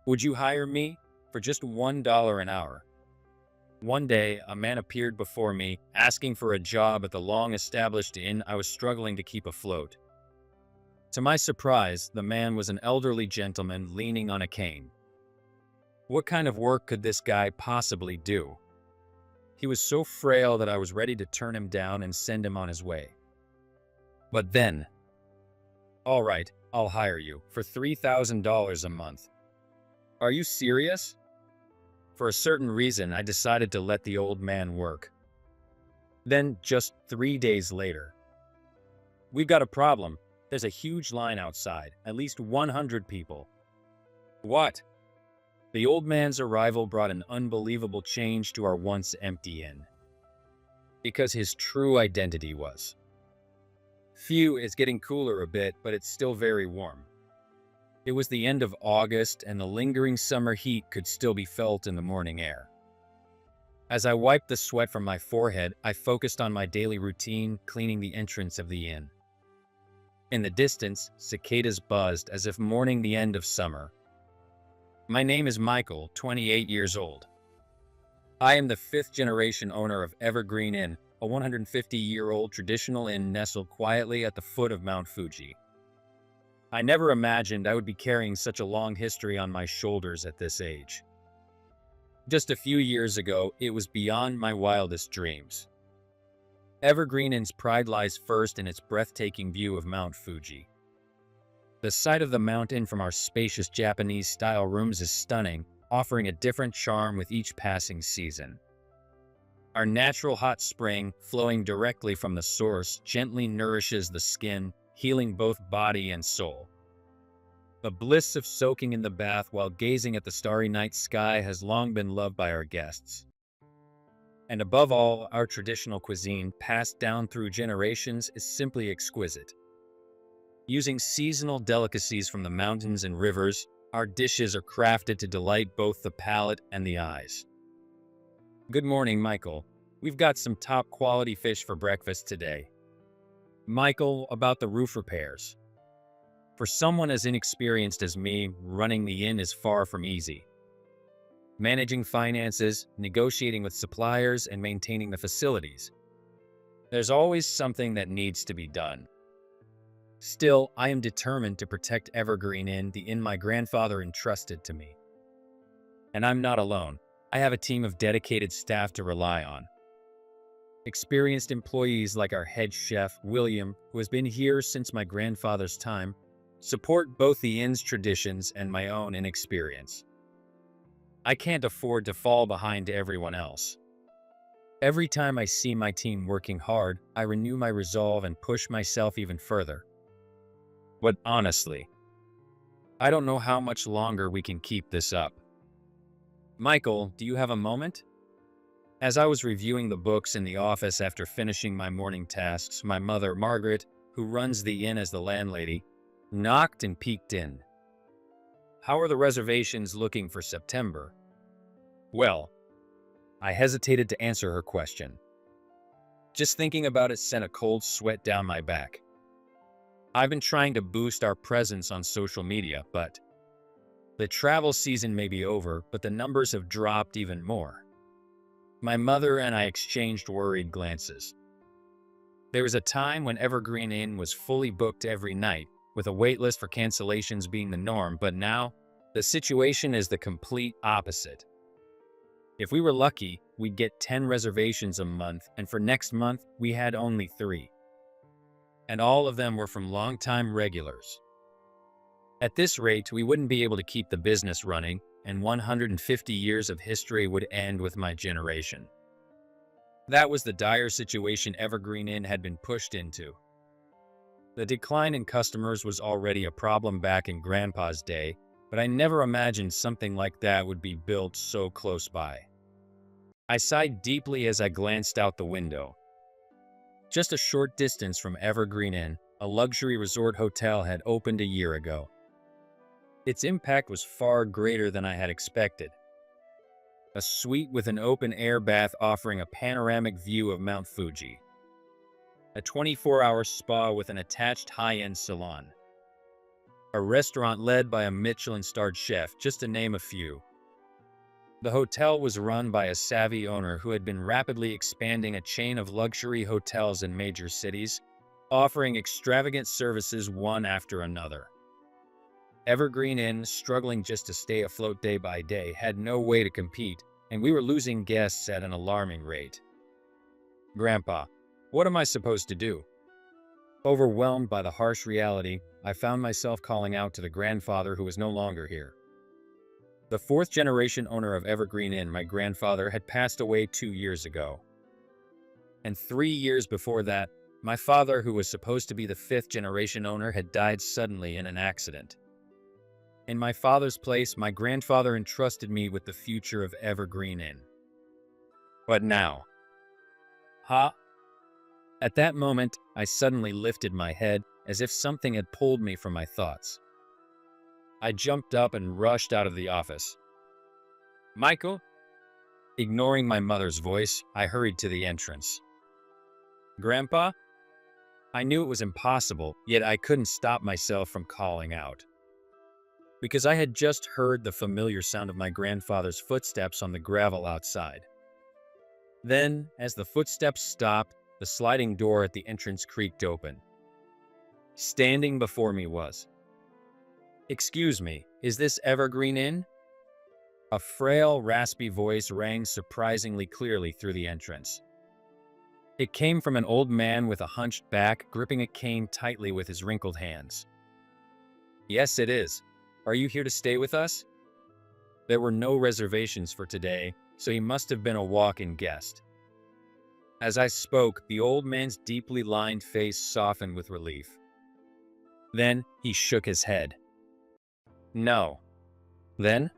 Would you hire me for just $1 an hour? One day, a man appeared before me, asking for a job at the long-established inn I was struggling to keep afloat. To my surprise, the man was an elderly gentleman leaning on a cane. What kind of work could this guy possibly do? He was so frail that I was ready to turn him down and send him on his way. But then, all right, I'll hire you for $3,000 a month. Are you serious? For a certain reason, I decided to let the old man work. Then, just 3 days later, we've got a problem. There's a huge line outside, at least 100 people. What? The old man's arrival brought an unbelievable change to our once empty inn. Because his true identity was. Phew, it's getting cooler a bit, but it's still very warm. It was the end of August, and the lingering summer heat could still be felt in the morning air. As I wiped the sweat from my forehead, I focused on my daily routine, cleaning the entrance of the inn. In the distance, cicadas buzzed as if mourning the end of summer. My name is Michael, 28 years old. I am the fifth-generation owner of Evergreen Inn, a 150-year-old traditional inn nestled quietly at the foot of Mount Fuji. I never imagined I would be carrying such a long history on my shoulders at this age. Just a few years ago, it was beyond my wildest dreams. Evergreen Inn's pride lies first in its breathtaking view of Mount Fuji. The sight of the mountain from our spacious Japanese-style rooms is stunning, offering a different charm with each passing season. Our natural hot spring, flowing directly from the source, gently nourishes the skin, healing both body and soul. The bliss of soaking in the bath while gazing at the starry night sky has long been loved by our guests. And above all, our traditional cuisine, passed down through generations, is simply exquisite. Using seasonal delicacies from the mountains and rivers, our dishes are crafted to delight both the palate and the eyes. Good morning, Michael. We've got some top-quality fish for breakfast today. Michael, about the roof repairs. For someone as inexperienced as me, running the inn is far from easy. Managing finances, negotiating with suppliers, and maintaining the facilities. There's always something that needs to be done. Still, I am determined to protect Evergreen Inn, the inn my grandfather entrusted to me. And I'm not alone. I have a team of dedicated staff to rely on. Experienced employees like our head chef, William, who has been here since my grandfather's time, support both the inn's traditions and my own inexperience. I can't afford to fall behind everyone else. Every time I see my team working hard, I renew my resolve and push myself even further. But honestly, I don't know how much longer we can keep this up. Michael, do you have a moment? As I was reviewing the books in the office after finishing my morning tasks, my mother, Margaret, who runs the inn as the landlady, knocked and peeked in. How are the reservations looking for September? Well, I hesitated to answer her question. Just thinking about it sent a cold sweat down my back. I've been trying to boost our presence on social media, but the travel season may be over, but the numbers have dropped even more. My mother and I exchanged worried glances. There was a time when Evergreen Inn was fully booked every night, with a wait list for cancellations being the norm, but now, the situation is the complete opposite. If we were lucky, we'd get 10 reservations a month, and for next month, we had only 3. And all of them were from longtime regulars. At this rate, we wouldn't be able to keep the business running, and 150 years of history would end with my generation. That was the dire situation Evergreen Inn had been pushed into. The decline in customers was already a problem back in Grandpa's day, but I never imagined something like that would be built so close by. I sighed deeply as I glanced out the window. Just a short distance from Evergreen Inn, a luxury resort hotel had opened a year ago. Its impact was far greater than I had expected. A suite with an open-air bath offering a panoramic view of Mount Fuji. A 24-hour spa with an attached high-end salon. a restaurant led by a Michelin-starred chef, just to name a few. The hotel was run by a savvy owner who had been rapidly expanding a chain of luxury hotels in major cities, offering extravagant services one after another. Evergreen Inn, struggling just to stay afloat day by day, had no way to compete, and we were losing guests at an alarming rate. Grandpa, what am I supposed to do? Overwhelmed by the harsh reality, I found myself calling out to the grandfather who was no longer here. The fourth-generation owner of Evergreen Inn, my grandfather, had passed away 2 years ago. And 3 years before that, my father, who was supposed to be the fifth-generation owner, had died suddenly in an accident. In my father's place, my grandfather entrusted me with the future of Evergreen Inn. But now? Huh? At that moment, I suddenly lifted my head as if something had pulled me from my thoughts. I jumped up and rushed out of the office. Michael? Ignoring my mother's voice, I hurried to the entrance. Grandpa? I knew it was impossible, yet I couldn't stop myself from calling out. Because I had just heard the familiar sound of my grandfather's footsteps on the gravel outside. Then, as the footsteps stopped, the sliding door at the entrance creaked open. Standing before me was, "Excuse me, is this Evergreen Inn?" A frail, raspy voice rang surprisingly clearly through the entrance. It came from an old man with a hunched back, gripping a cane tightly with his wrinkled hands. "Yes, it is. Are you here to stay with us?" There were no reservations for today, so he must have been a walk-in guest. As I spoke, the old man's deeply lined face softened with relief. Then he shook his head. No. Then?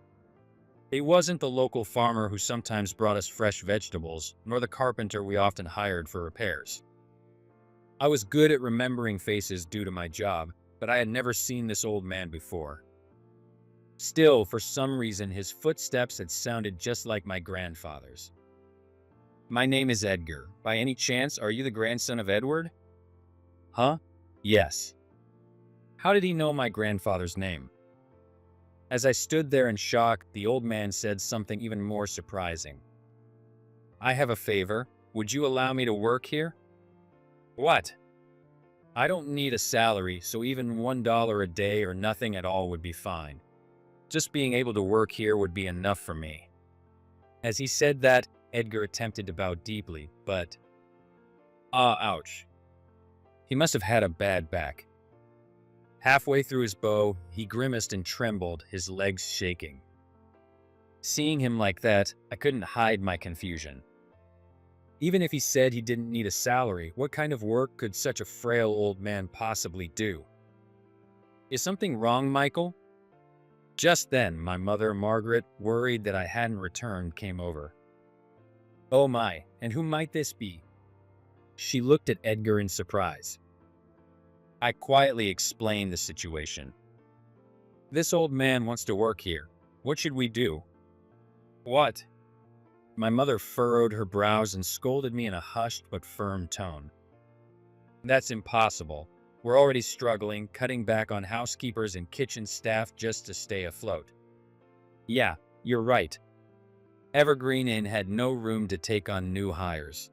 It wasn't the local farmer who sometimes brought us fresh vegetables, nor the carpenter we often hired for repairs. I was good at remembering faces due to my job, but I had never seen this old man before. Still, for some reason, his footsteps had sounded just like my grandfather's. "My name is Edgar. By any chance, are you the grandson of Edward?" Huh? Yes. How did he know my grandfather's name? As I stood there in shock, the old man said something even more surprising. "I have a favor. Would you allow me to work here?" What? I don't need a salary, so even $1 a day or nothing at all would be fine. Just being able to work here would be enough for me. As he said that, Edgar attempted to bow deeply, but... ouch. He must have had a bad back. Halfway through his bow, he grimaced and trembled, his legs shaking. Seeing him like that, I couldn't hide my confusion. Even if he said he didn't need a salary, what kind of work could such a frail old man possibly do? "Is something wrong, Michael?" Just then, my mother, Margaret, worried that I hadn't returned, came over. "Oh my, and who might this be?" She looked at Edgar in surprise. I quietly explained the situation. "This old man wants to work here. What should we do?" "What?" My mother furrowed her brows and scolded me in a hushed but firm tone. "That's impossible. We're already struggling, cutting back on housekeepers and kitchen staff just to stay afloat." "Yeah, you're right." Evergreen Inn had no room to take on new hires.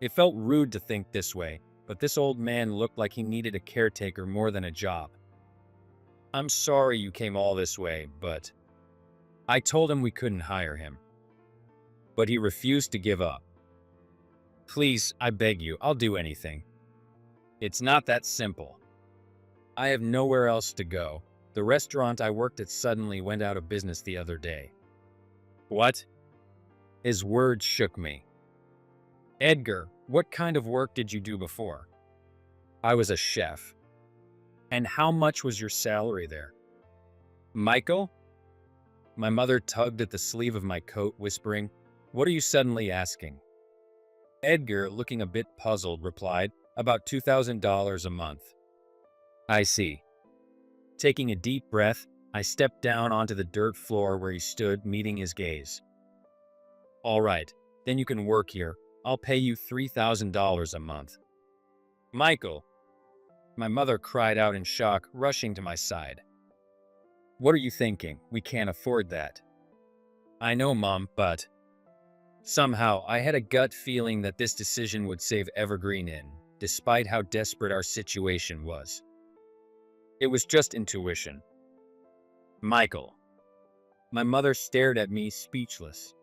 It felt rude to think this way, but this old man looked like he needed a caretaker more than a job. "I'm sorry you came all this way, but..." I told him we couldn't hire him. But he refused to give up. "Please, I beg you, I'll do anything." "It's not that simple. I have nowhere else to go. The restaurant I worked at suddenly went out of business the other day." "What?" His words shook me. "Edgar, what kind of work did you do before?" "I was a chef." "And how much was your salary there?" "Michael?" My mother tugged at the sleeve of my coat, whispering, "What are you suddenly asking?" Edgar, looking a bit puzzled, replied, "About $2,000 a month." "I see." Taking a deep breath, I stepped down onto the dirt floor where he stood, meeting his gaze. "All right, then you can work here. I'll pay you $3,000 a month." "Michael!" My mother cried out in shock, rushing to my side. What are you thinking? We can't afford that. I know, Mom, but somehow I had a gut feeling that this decision would save Evergreen Inn, despite how desperate our situation was. It was just intuition. Michael. My mother stared at me, speechless.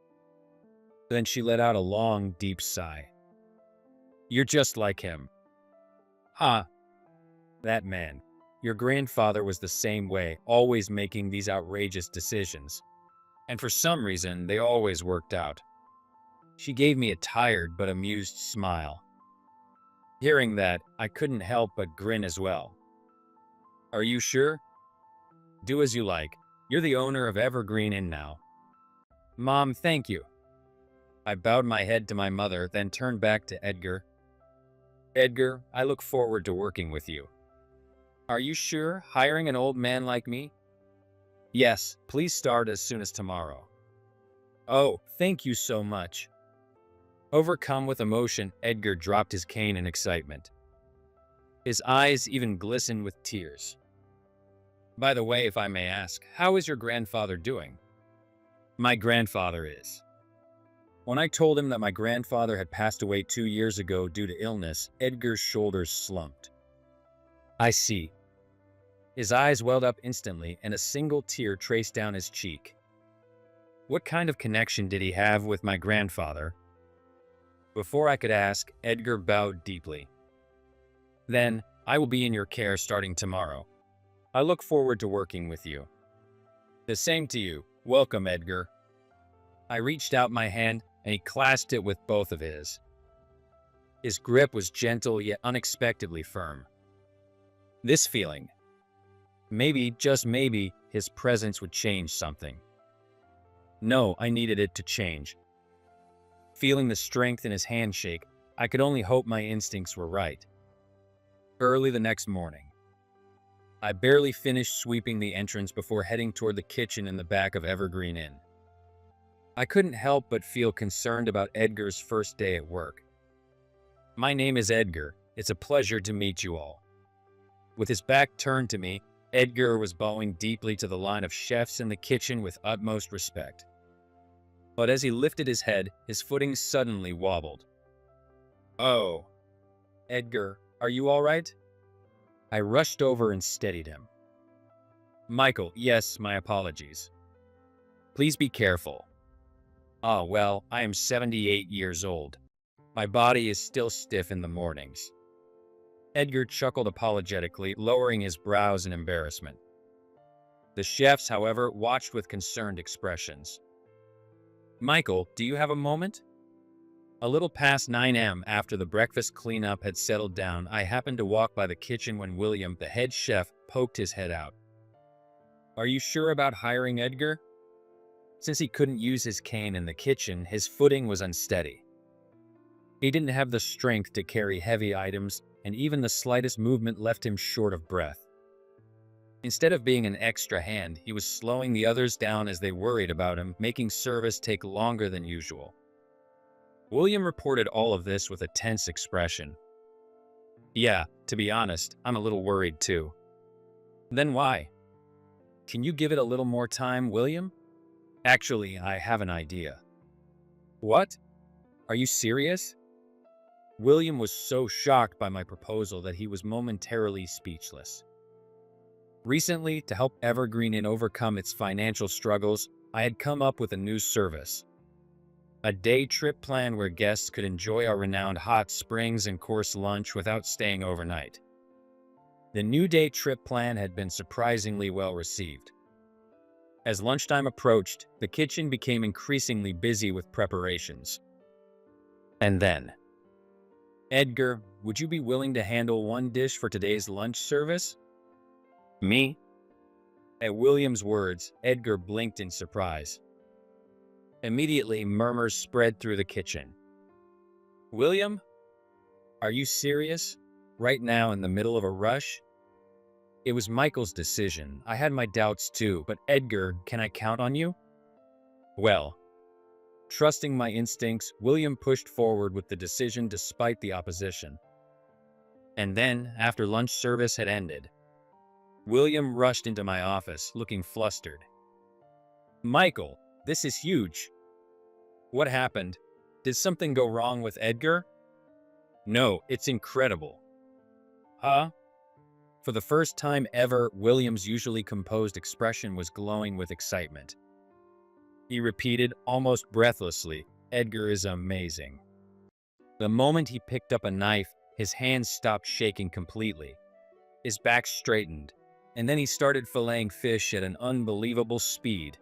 Then she let out a long, deep sigh. You're just like him. Huh. That man. Your grandfather was the same way, always making these outrageous decisions. And for some reason, they always worked out. She gave me a tired but amused smile. Hearing that, I couldn't help but grin as well. Are you sure? Do as you like. You're the owner of Evergreen Inn now. Mom, thank you. I bowed my head to my mother, then turned back to Edgar. Edgar, I look forward to working with you. Are you sure, hiring an old man like me? Yes, please start as soon as tomorrow. Oh, thank you so much. Overcome with emotion, Edgar dropped his cane in excitement. His eyes even glistened with tears. By the way, if I may ask, how is your grandfather doing? My grandfather is. When I told him that my grandfather had passed away 2 years ago due to illness, Edgar's shoulders slumped. I see. His eyes welled up instantly, and a single tear traced down his cheek. What kind of connection did he have with my grandfather? Before I could ask, Edgar bowed deeply. Then, I will be in your care starting tomorrow. I look forward to working with you. The same to you. Welcome, Edgar. I reached out my hand, and he clasped it with both of his. His grip was gentle yet unexpectedly firm. This feeling, maybe, just maybe, his presence would change something. No, I needed it to change. Feeling the strength in his handshake, I could only hope my instincts were right. Early the next morning, I barely finished sweeping the entrance before heading toward the kitchen in the back of Evergreen Inn. I couldn't help but feel concerned about Edgar's first day at work. My name is Edgar. It's a pleasure to meet you all. With his back turned to me, Edgar was bowing deeply to the line of chefs in the kitchen with utmost respect. But as he lifted his head, his footing suddenly wobbled. Oh. Edgar, are you all right? I rushed over and steadied him. Michael, yes, my apologies. Please be careful. Ah, well, I am 78 years old. My body is still stiff in the mornings. Edgar chuckled apologetically, lowering his brows in embarrassment. The chefs, however, watched with concerned expressions. Michael, do you have a moment? A little past 9 a.m., after the breakfast cleanup had settled down, I happened to walk by the kitchen when William, the head chef, poked his head out. Are you sure about hiring Edgar? Since he couldn't use his cane in the kitchen, his footing was unsteady. He didn't have the strength to carry heavy items, and even the slightest movement left him short of breath. Instead of being an extra hand, he was slowing the others down as they worried about him, making service take longer than usual. William reported all of this with a tense expression. Yeah, to be honest, I'm a little worried too. Then why? Can you give it a little more time, William? Actually, I have an idea. What? Are you serious? William was so shocked by my proposal that he was momentarily speechless. Recently, to help Evergreen Inn overcome its financial struggles, I had come up with a new service. A day trip plan where guests could enjoy our renowned hot springs and course lunch without staying overnight. The new day trip plan had been surprisingly well received. As lunchtime approached, the kitchen became increasingly busy with preparations. And then, Edgar, would you be willing to handle one dish for today's lunch service? Me? At William's words, Edgar blinked in surprise. Immediately, murmurs spread through the kitchen. William? Are you serious? Right now in the middle of a rush? It was Michael's decision. I had my doubts too, but Edgar, can I count on you? Well, trusting my instincts, William pushed forward with the decision despite the opposition. And then, after lunch service had ended, William rushed into my office, looking flustered. "Michael, this is huge. What happened? Did something go wrong with Edgar?" "No, it's incredible." "Huh?" For the first time ever, William's usually composed expression was glowing with excitement. He repeated, almost breathlessly, "Edgar is amazing." The moment he picked up a knife, his hands stopped shaking completely. His back straightened, and then he started filleting fish at an unbelievable speed.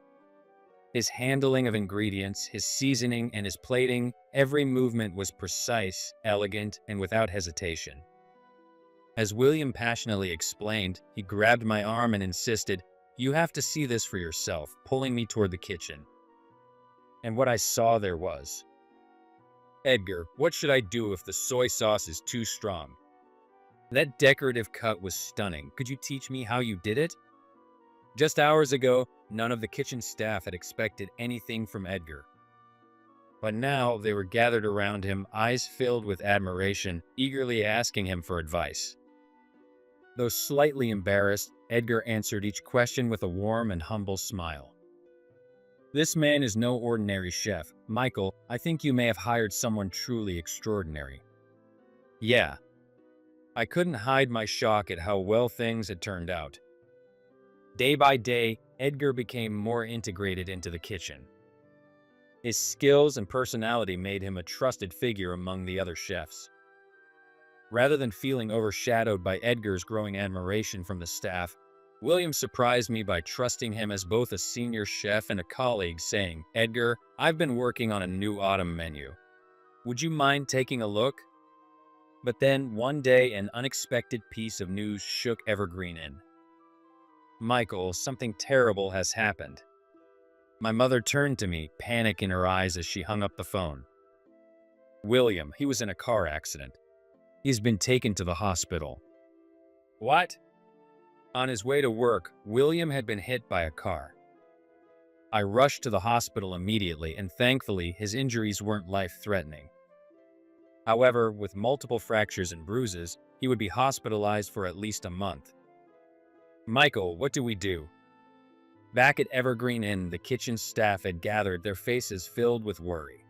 His handling of ingredients, his seasoning, and his plating, every movement was precise, elegant, and without hesitation. As William passionately explained, he grabbed my arm and insisted, "You have to see this for yourself," pulling me toward the kitchen. And what I saw there was, "Edgar, what should I do if the soy sauce is too strong?" That decorative cut was stunning. "Could you teach me how you did it?" Just hours ago, none of the kitchen staff had expected anything from Edgar. But now they were gathered around him, eyes filled with admiration, eagerly asking him for advice. Though slightly embarrassed, Edgar answered each question with a warm and humble smile. "This man is no ordinary chef. Michael, I think you may have hired someone truly extraordinary." Yeah. I couldn't hide my shock at how well things had turned out. Day by day, Edgar became more integrated into the kitchen. His skills and personality made him a trusted figure among the other chefs. Rather than feeling overshadowed by Edgar's growing admiration from the staff, William surprised me by trusting him as both a senior chef and a colleague, saying, "Edgar, I've been working on a new autumn menu. Would you mind taking a look?" But then, one day, an unexpected piece of news shook Evergreen in. "Michael, something terrible has happened." My mother turned to me, panic in her eyes as she hung up the phone. "William, he was in a car accident. He's been taken to the hospital." "What?" On his way to work, William had been hit by a car. I rushed to the hospital immediately, and thankfully, his injuries weren't life-threatening. However, with multiple fractures and bruises, he would be hospitalized for at least a month. "Michael, what do we do?" Back at Evergreen Inn, the kitchen staff had gathered, their faces filled with worry.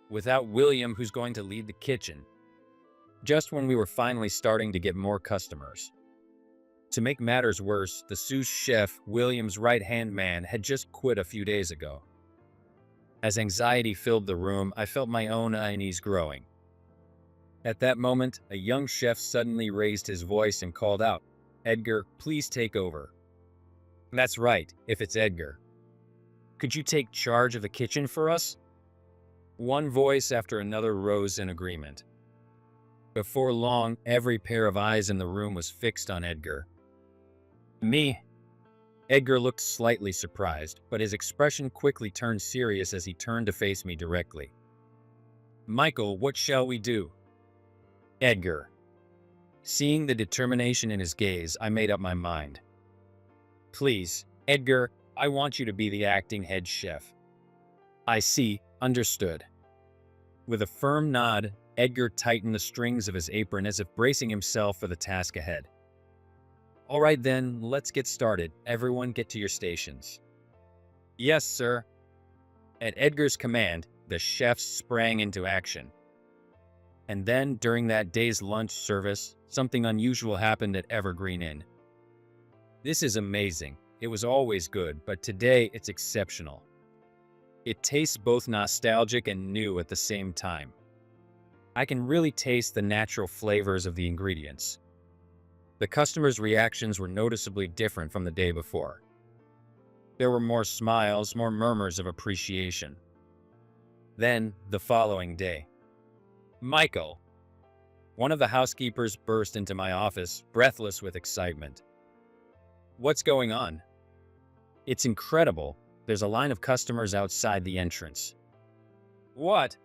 Without William, who's going to lead the kitchen? Just when we were finally starting to get more customers. To make matters worse, the sous chef, William's right-hand man, had just quit a few days ago. As anxiety filled the room, I felt my own unease growing. At that moment, a young chef suddenly raised his voice and called out, "Edgar, please take over." "That's right, if it's Edgar. Could you take charge of the kitchen for us?" One voice after another rose in agreement. Before long, every pair of eyes in the room was fixed on Edgar. "Me?" Edgar looked slightly surprised, but his expression quickly turned serious as he turned to face me directly. "Michael, what shall we do?" "Edgar." Seeing the determination in his gaze, I made up my mind. "Please, Edgar, I want you to be the acting head chef." "I see, understood." With a firm nod, Edgar tightened the strings of his apron as if bracing himself for the task ahead. "All right then, let's get started. Everyone get to your stations." "Yes, sir." At Edgar's command, the chefs sprang into action. And then, during that day's lunch service, something unusual happened at Evergreen Inn. This is amazing. It was always good, but today it's exceptional. It tastes both nostalgic and new at the same time. I can really taste the natural flavors of the ingredients. The customers' reactions were noticeably different from the day before. There were more smiles, more murmurs of appreciation. Then, the following day. "Michael!" One of the housekeepers burst into my office, breathless with excitement. "What's going on?" "It's incredible. There's a line of customers outside the entrance." "What?"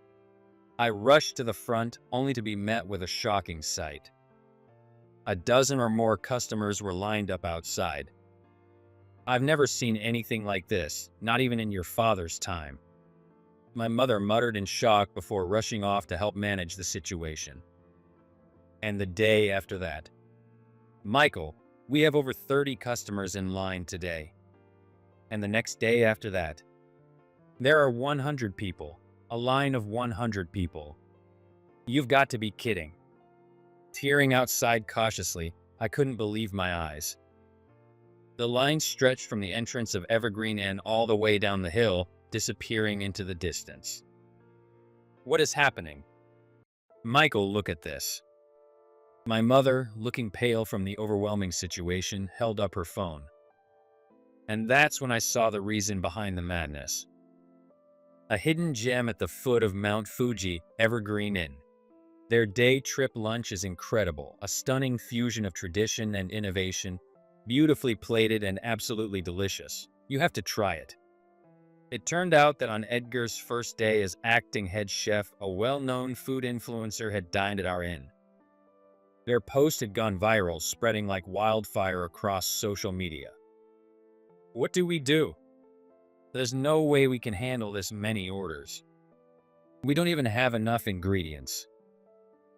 I rushed to the front, only to be met with a shocking sight. A dozen or more customers were lined up outside. "I've never seen anything like this, not even in your father's time." My mother muttered in shock before rushing off to help manage the situation. And the day after that. Michael, we have over 30 customers in line today. And the next day after that. There are 100 people. A line of 100 people. You've got to be kidding. Tearing outside cautiously, I couldn't believe my eyes. The line stretched from the entrance of Evergreen Inn all the way down the hill, disappearing into the distance. What is happening? Michael, look at this. My mother, looking pale from the overwhelming situation, held up her phone. And that's when I saw the reason behind the madness. A hidden gem at the foot of Mount Fuji, Evergreen Inn. Their day trip lunch is incredible, a stunning fusion of tradition and innovation, beautifully plated and absolutely delicious. You have to try it. It turned out that on Edgar's first day as acting head chef, a well-known food influencer had dined at our inn. Their post had gone viral, spreading like wildfire across social media. What do we do? There's no way we can handle this many orders. We don't even have enough ingredients.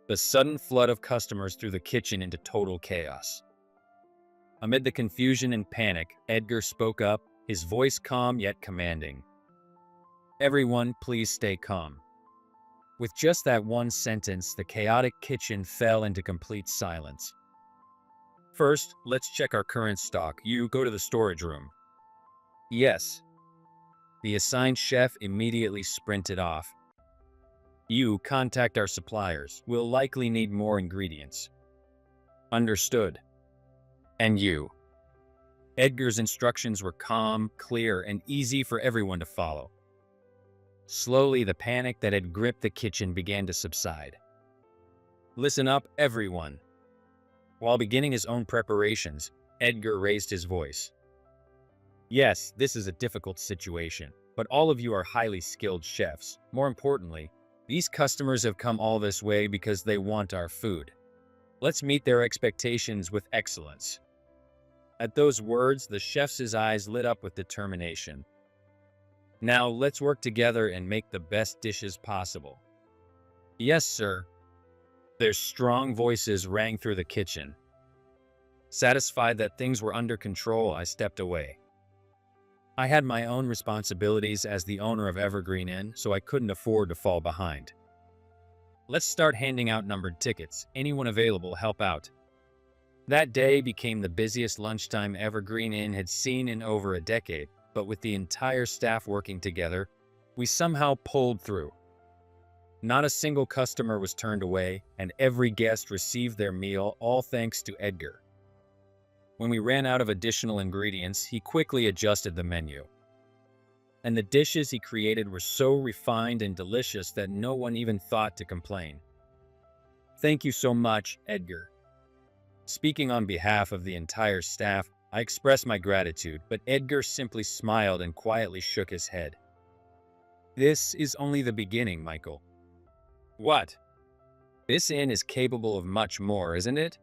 The sudden flood of customers threw the kitchen into total chaos. Amid the confusion and panic, Edgar spoke up, his voice calm yet commanding. Everyone, please stay calm. With just that one sentence, the chaotic kitchen fell into complete silence. First, let's check our current stock. You go to the storage room. Yes. The assigned chef immediately sprinted off. You contact our suppliers. We'll likely need more ingredients. Understood. And you. Edgar's instructions were calm, clear, and easy for everyone to follow. Slowly, the panic that had gripped the kitchen began to subside. Listen up, everyone. While beginning his own preparations, Edgar raised his voice. Yes, this is a difficult situation, but all of you are highly skilled chefs. More importantly, these customers have come all this way because they want our food. Let's meet their expectations with excellence. At those words, the chef's eyes lit up with determination. Now, let's work together and make the best dishes possible. Yes, sir. Their strong voices rang through the kitchen. Satisfied that things were under control, I stepped away. I had my own responsibilities as the owner of Evergreen Inn, so I couldn't afford to fall behind. Let's start handing out numbered tickets. Anyone available, help out. That day became the busiest lunchtime Evergreen Inn had seen in over a decade, but with the entire staff working together, we somehow pulled through. Not a single customer was turned away, and every guest received their meal, all thanks to Edgar. When we ran out of additional ingredients, he quickly adjusted the menu. And the dishes he created were so refined and delicious that no one even thought to complain. Thank you so much, Edgar. Speaking on behalf of the entire staff, I expressed my gratitude, but Edgar simply smiled and quietly shook his head. This is only the beginning, Michael. What? This inn is capable of much more, isn't it?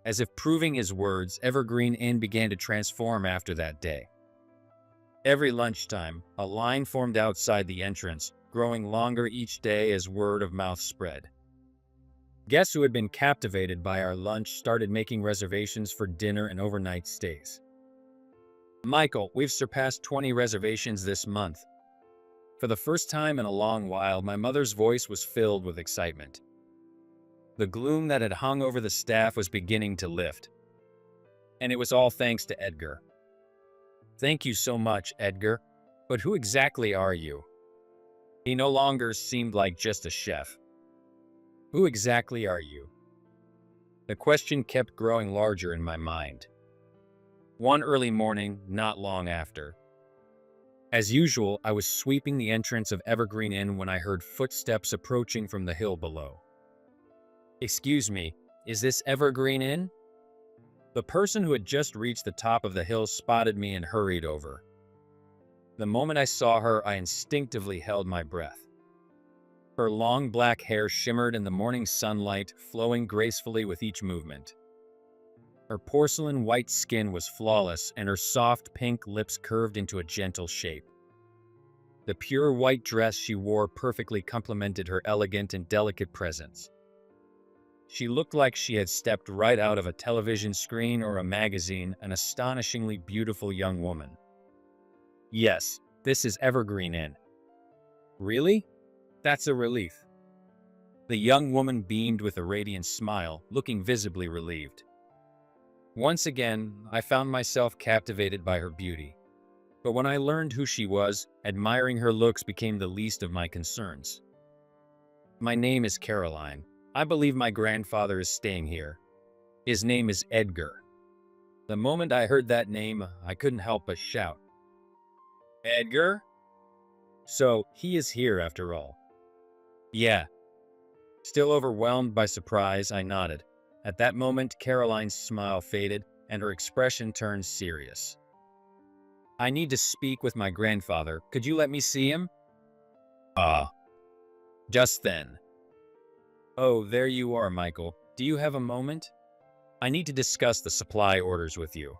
As if proving his words, Evergreen Inn began to transform after that day. Every lunchtime, a line formed outside the entrance, growing longer each day as word of mouth spread. Guests who had been captivated by our lunch started making reservations for dinner and overnight stays. Michael, we've surpassed 20 reservations this month. For the first time in a long while, my mother's voice was filled with excitement. The gloom that had hung over the staff was beginning to lift. And it was all thanks to Edgar. Thank you so much, Edgar. But who exactly are you? He no longer seemed like just a chef. Who exactly are you? The question kept growing larger in my mind. One early morning, not long after. As usual, I was sweeping the entrance of Evergreen Inn when I heard footsteps approaching from the hill below. Excuse me, is this Evergreen Inn? The person who had just reached the top of the hill spotted me and hurried over. The moment I saw her, I instinctively held my breath. Her long black hair shimmered in the morning sunlight, flowing gracefully with each movement. Her porcelain white skin was flawless, and her soft pink lips curved into a gentle shape. The pure white dress she wore perfectly complemented her elegant and delicate presence. She looked like she had stepped right out of a television screen or a magazine, an astonishingly beautiful young woman. Yes, this is Evergreen Inn. Really? That's a relief. The young woman beamed with a radiant smile, looking visibly relieved. Once again, I found myself captivated by her beauty. But when I learned who she was, admiring her looks became the least of my concerns. My name is Caroline. I believe my grandfather is staying here. His name is Edgar. The moment I heard that name, I couldn't help but shout. Edgar? So, he is here after all. Yeah. Still overwhelmed by surprise, I nodded. At that moment, Caroline's smile faded and her expression turned serious. I need to speak with my grandfather. Could you let me see him? Just then. Oh, there you are, Michael. Do you have a moment? I need to discuss the supply orders with you.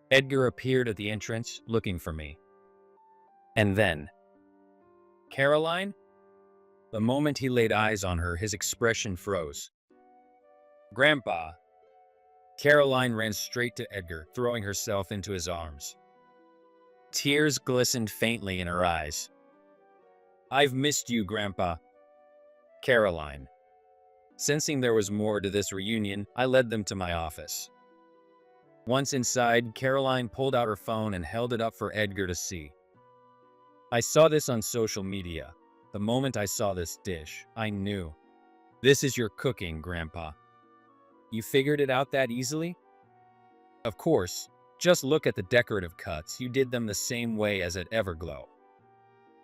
Edgar appeared at the entrance, looking for me. And then, Caroline? The moment he laid eyes on her, his expression froze. Grandpa. Caroline ran straight to Edgar, throwing herself into his arms. Tears glistened faintly in her eyes. I've missed you, Grandpa. Caroline. Sensing there was more to this reunion, I led them to my office. Once inside, Caroline pulled out her phone and held it up for Edgar to see. I saw this on social media. The moment I saw this dish, I knew. This is your cooking, Grandpa. You figured it out that easily? Of course. Just look at the decorative cuts. You did them the same way as at Everglow.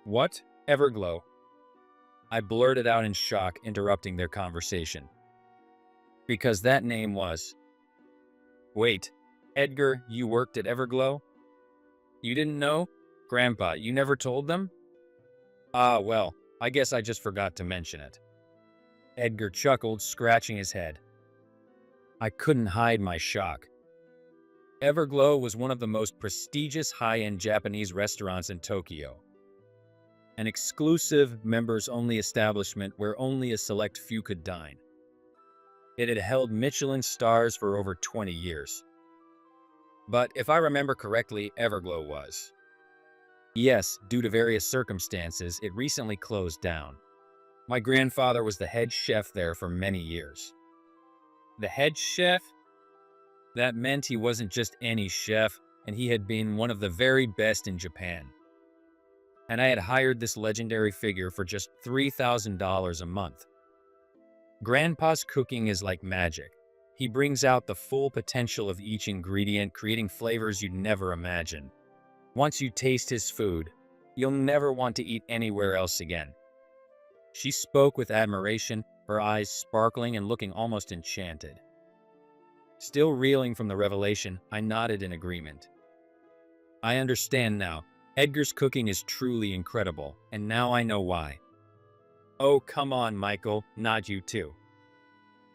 What? Everglow? I blurted out in shock, interrupting their conversation. Because that name was... Wait, Edgar, you worked at Everglow? You didn't know? Grandpa, you never told them? Ah, well, I guess I just forgot to mention it. Edgar chuckled, scratching his head. I couldn't hide my shock. Everglow was one of the most prestigious high-end Japanese restaurants in Tokyo. An exclusive, members-only establishment where only a select few could dine. It had held Michelin stars for over 20 years. But if I remember correctly, Everglow was. Yes, due to various circumstances, it recently closed down. My grandfather was the head chef there for many years. The head chef? That meant he wasn't just any chef, and he had been one of the very best in Japan. And I had hired this legendary figure for just $3,000 a month. Grandpa's cooking is like magic. He brings out the full potential of each ingredient, creating flavors you'd never imagine. Once you taste his food, you'll never want to eat anywhere else again. She spoke with admiration, her eyes sparkling and looking almost enchanted. Still reeling from the revelation, I nodded in agreement. I understand now. Edgar's cooking is truly incredible, and now I know why. Oh, come on, Michael, not you too.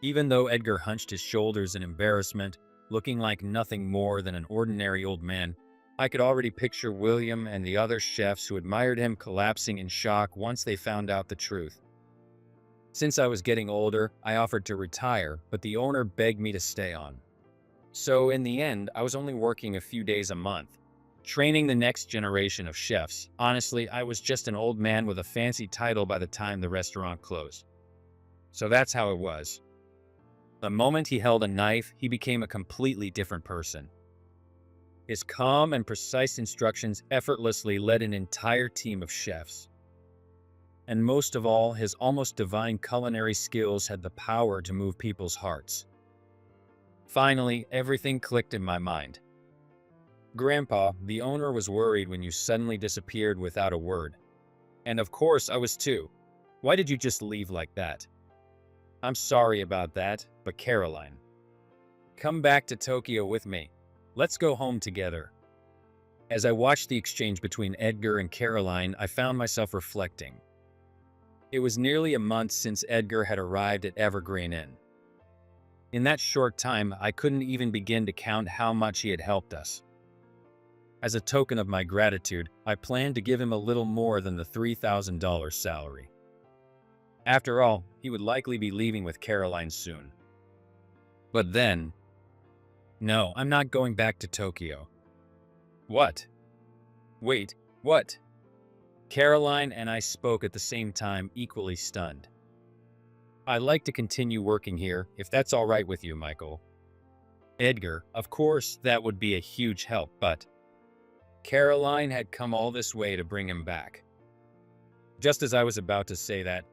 Even though Edgar hunched his shoulders in embarrassment, looking like nothing more than an ordinary old man, I could already picture William and the other chefs who admired him collapsing in shock once they found out the truth. Since I was getting older, I offered to retire, but the owner begged me to stay on. So in the end, I was only working a few days a month, training the next generation of chefs. Honestly, I was just an old man with a fancy title by the time the restaurant closed. So that's how it was. The moment he held a knife, he became a completely different person. His calm and precise instructions effortlessly led an entire team of chefs. And most of all, his almost divine culinary skills had the power to move people's hearts. Finally, everything clicked in my mind. Grandpa, the owner was worried when you suddenly disappeared without a word. And of course, I was too. Why did you just leave like that? I'm sorry about that, but Caroline. Come back to Tokyo with me. Let's go home together. As I watched the exchange between Edgar and Caroline, I found myself reflecting. It was nearly a month since Edgar had arrived at Evergreen Inn. In that short time, I couldn't even begin to count how much he had helped us. As a token of my gratitude, I planned to give him a little more than the $3,000 salary. After all, he would likely be leaving with Caroline soon. But then, no, I'm not going back to Tokyo. What? Wait, what? Caroline and I spoke at the same time, equally stunned. I'd like to continue working here, if that's all right with you, Michael. Edgar, of course, that would be a huge help, but Caroline had come all this way to bring him back. Just as I was about to say that,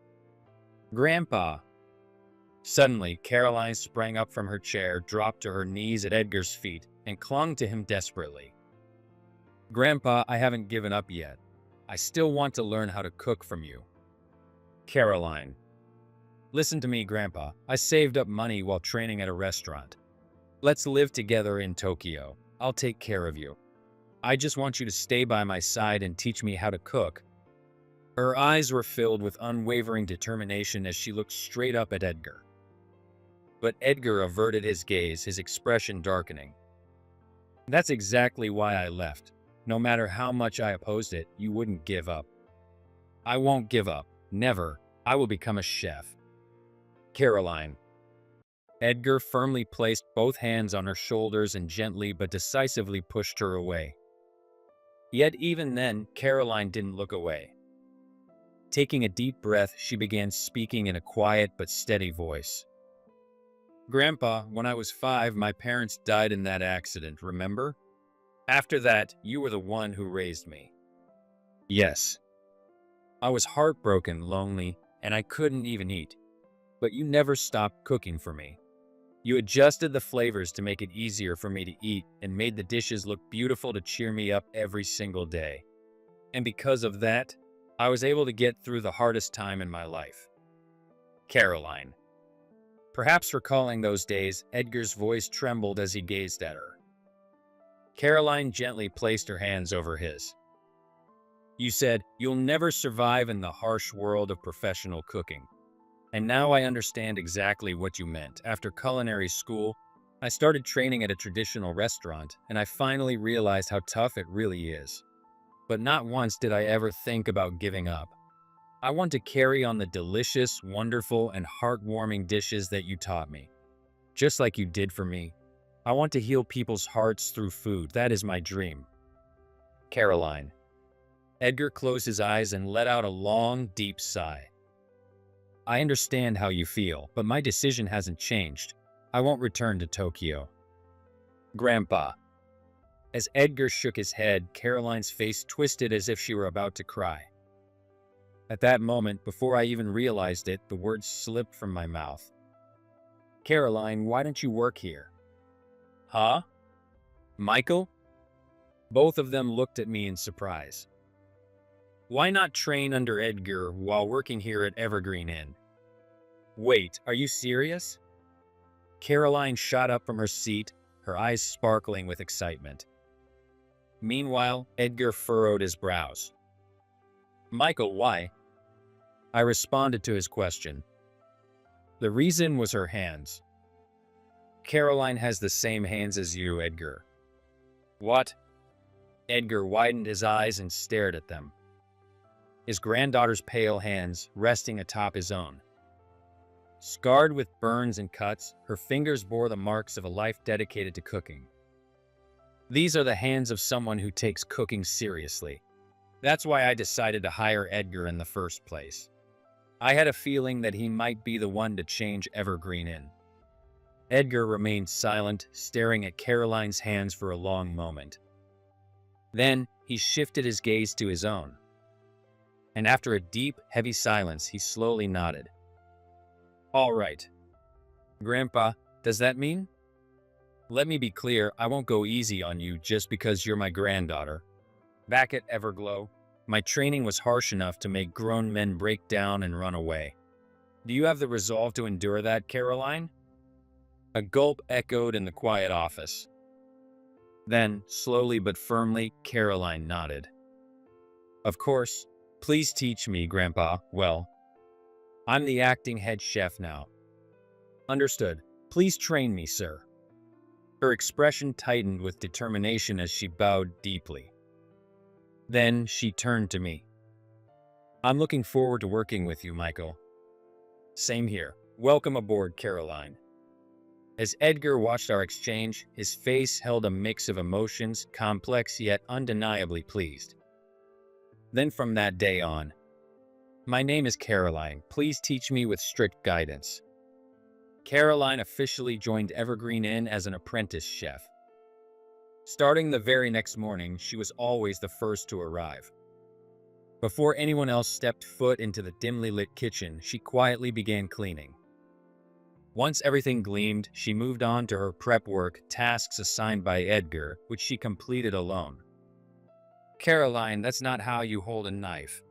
Grandpa! Suddenly, Caroline sprang up from her chair, dropped to her knees at Edgar's feet, and clung to him desperately. Grandpa, I haven't given up yet. I still want to learn how to cook from you. Caroline. Listen to me, Grandpa. I saved up money while training at a restaurant. Let's live together in Tokyo. I'll take care of you. I just want you to stay by my side and teach me how to cook. Her eyes were filled with unwavering determination as she looked straight up at Edgar. But Edgar averted his gaze, his expression darkening. That's exactly why I left. No matter how much I opposed it, you wouldn't give up. I won't give up. Never. I will become a chef. Caroline. Edgar firmly placed both hands on her shoulders and gently but decisively pushed her away. Yet even then, Caroline didn't look away. Taking a deep breath, she began speaking in a quiet but steady voice. Grandpa, when I was 5, my parents died in that accident, remember? After that, you were the one who raised me. Yes. I was heartbroken, lonely, and I couldn't even eat. But you never stopped cooking for me. You adjusted the flavors to make it easier for me to eat and made the dishes look beautiful to cheer me up every single day. And because of that, I was able to get through the hardest time in my life. Caroline. Perhaps recalling those days, Edgar's voice trembled as he gazed at her. Caroline gently placed her hands over his. You said, you'll never survive in the harsh world of professional cooking. And now I understand exactly what you meant. After culinary school, I started training at a traditional restaurant, and I finally realized how tough it really is. But not once did I ever think about giving up. I want to carry on the delicious, wonderful, and heartwarming dishes that you taught me. Just like you did for me. I want to heal people's hearts through food. That is my dream. Caroline. Edgar closed his eyes and let out a long, deep sigh. I understand how you feel, but my decision hasn't changed. I won't return to Tokyo. Grandpa. As Edgar shook his head, Caroline's face twisted as if she were about to cry. At that moment, before I even realized it, the words slipped from my mouth. Caroline, why don't you work here? Huh? Michael? Both of them looked at me in surprise. Why not train under Edgar while working here at Evergreen Inn? Wait, are you serious? Caroline shot up from her seat, her eyes sparkling with excitement. Meanwhile, Edgar furrowed his brows. Michael, why? I responded to his question. The reason was her hands. Caroline has the same hands as you, Edgar. What? Edgar widened his eyes and stared at them. His granddaughter's pale hands resting atop his own. Scarred with burns and cuts, her fingers bore the marks of a life dedicated to cooking. These are the hands of someone who takes cooking seriously. That's why I decided to hire Edgar in the first place. I had a feeling that he might be the one to change Evergreen Inn. Edgar remained silent, staring at Caroline's hands for a long moment. Then, he shifted his gaze to his own. And after a deep, heavy silence, he slowly nodded. All right. Grandpa, does that mean? Let me be clear, I won't go easy on you just because you're my granddaughter. Back at Everglow, my training was harsh enough to make grown men break down and run away. Do you have the resolve to endure that, Caroline? A gulp echoed in the quiet office. Then, slowly but firmly, Caroline nodded. Of course. Please teach me, Grandpa. Well, I'm the acting head chef now. Understood. Please train me, sir. Her expression tightened with determination as she bowed deeply. Then she turned to me. I'm looking forward to working with you, Michael. Same here. Welcome aboard, Caroline. As Edgar watched our exchange, his face held a mix of emotions, complex yet undeniably pleased. Then from that day on, my name is Caroline. Please teach me with strict guidance. Caroline officially joined Evergreen Inn as an apprentice chef. Starting the very next morning, she was always the first to arrive. Before anyone else stepped foot into the dimly lit kitchen, she quietly began cleaning. Once everything gleamed, she moved on to her prep work, tasks assigned by Edgar, which she completed alone. Caroline, that's not how you hold a knife.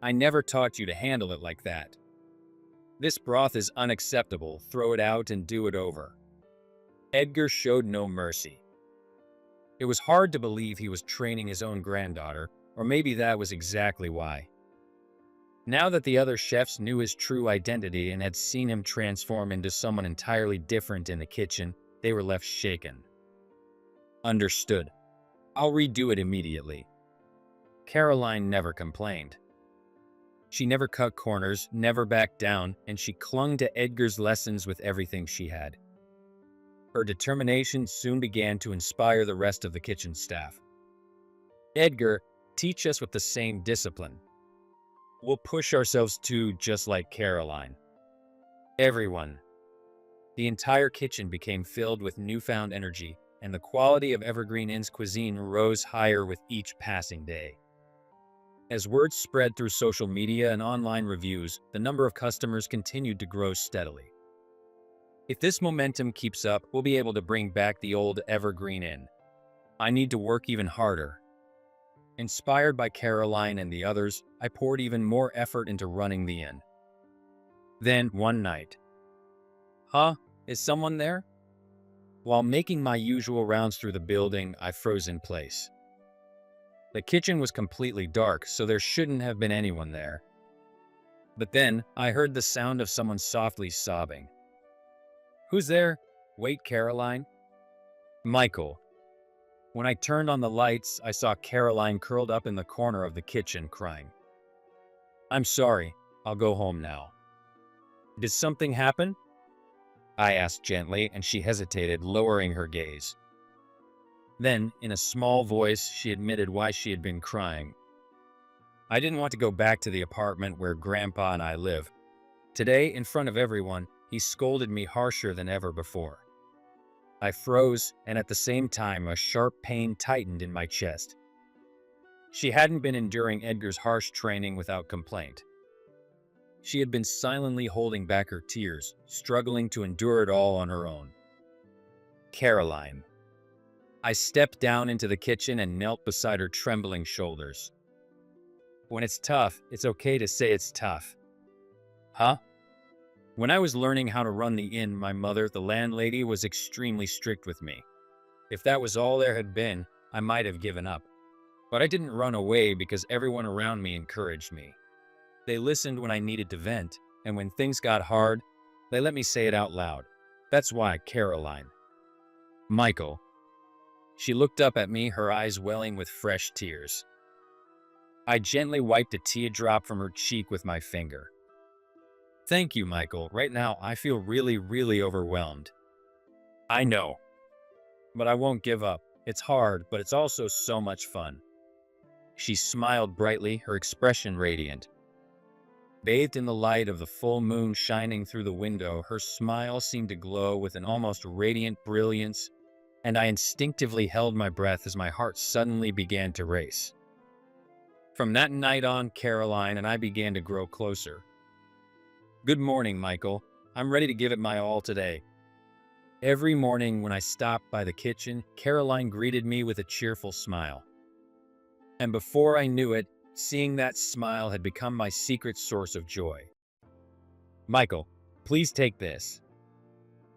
I never taught you to handle it like that. This broth is unacceptable. Throw it out and do it over. Edgar showed no mercy. It was hard to believe he was training his own granddaughter, or maybe that was exactly why. Now that the other chefs knew his true identity and had seen him transform into someone entirely different in the kitchen, they were left shaken. Understood. I'll redo it immediately. Caroline never complained. She never cut corners, never backed down, and she clung to Edgar's lessons with everything she had. Her determination soon began to inspire the rest of the kitchen staff. Edgar, teach us with the same discipline. We'll push ourselves too, just like Caroline. Everyone. The entire kitchen became filled with newfound energy, and the quality of Evergreen Inn's cuisine rose higher with each passing day. As word spread through social media and online reviews, the number of customers continued to grow steadily. If this momentum keeps up, we'll be able to bring back the old Evergreen Inn. I need to work even harder. Inspired by Caroline and the others, I poured even more effort into running the inn. Then, one night. Huh? Is someone there? While making my usual rounds through the building, I froze in place. The kitchen was completely dark, so there shouldn't have been anyone there. But then, I heard the sound of someone softly sobbing. Who's there? Wait, Caroline. Michael. When I turned on the lights, I saw Caroline curled up in the corner of the kitchen crying. I'm sorry, I'll go home now. Did something happen? I asked gently, and she hesitated, lowering her gaze. Then, in a small voice, she admitted why she had been crying. I didn't want to go back to the apartment where Grandpa and I live. Today, in front of everyone, he scolded me harsher than ever before. I froze, and at the same time, a sharp pain tightened in my chest. She hadn't been enduring Edgar's harsh training without complaint. She had been silently holding back her tears, struggling to endure it all on her own. Caroline. I stepped down into the kitchen and knelt beside her trembling shoulders. When it's tough, it's okay to say it's tough. Huh? When I was learning how to run the inn, my mother, the landlady, was extremely strict with me. If that was all there had been, I might have given up. But I didn't run away because everyone around me encouraged me. They listened when I needed to vent, and when things got hard, they let me say it out loud. That's why, Caroline. Michael. She looked up at me, her eyes welling with fresh tears. I gently wiped a teardrop from her cheek with my finger. Thank you, Michael. Right now, I feel really overwhelmed. I know. But I won't give up. It's hard, but it's also so much fun. She smiled brightly, her expression radiant. Bathed in the light of the full moon shining through the window, her smile seemed to glow with an almost radiant brilliance, and I instinctively held my breath as my heart suddenly began to race. From that night on, Caroline and I began to grow closer. Good morning, Michael. I'm ready to give it my all today. Every morning when I stopped by the kitchen, Caroline greeted me with a cheerful smile. And before I knew it, seeing that smile had become my secret source of joy. Michael, please take this.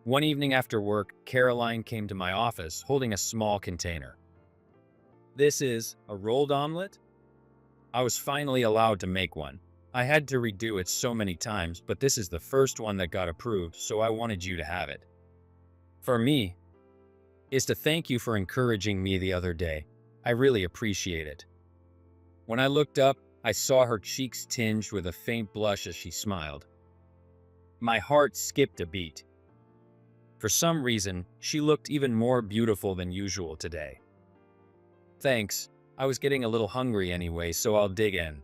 One evening after work, Caroline came to my office holding a small container. This is a rolled omelet? I was finally allowed to make one. I had to redo it so many times, but this is the first one that got approved, so I wanted you to have it. For me, is to thank you for encouraging me the other day. I really appreciate it. When I looked up, I saw her cheeks tinged with a faint blush as she smiled. My heart skipped a beat. For some reason, she looked even more beautiful than usual today. Thanks, I was getting a little hungry anyway, so I'll dig in.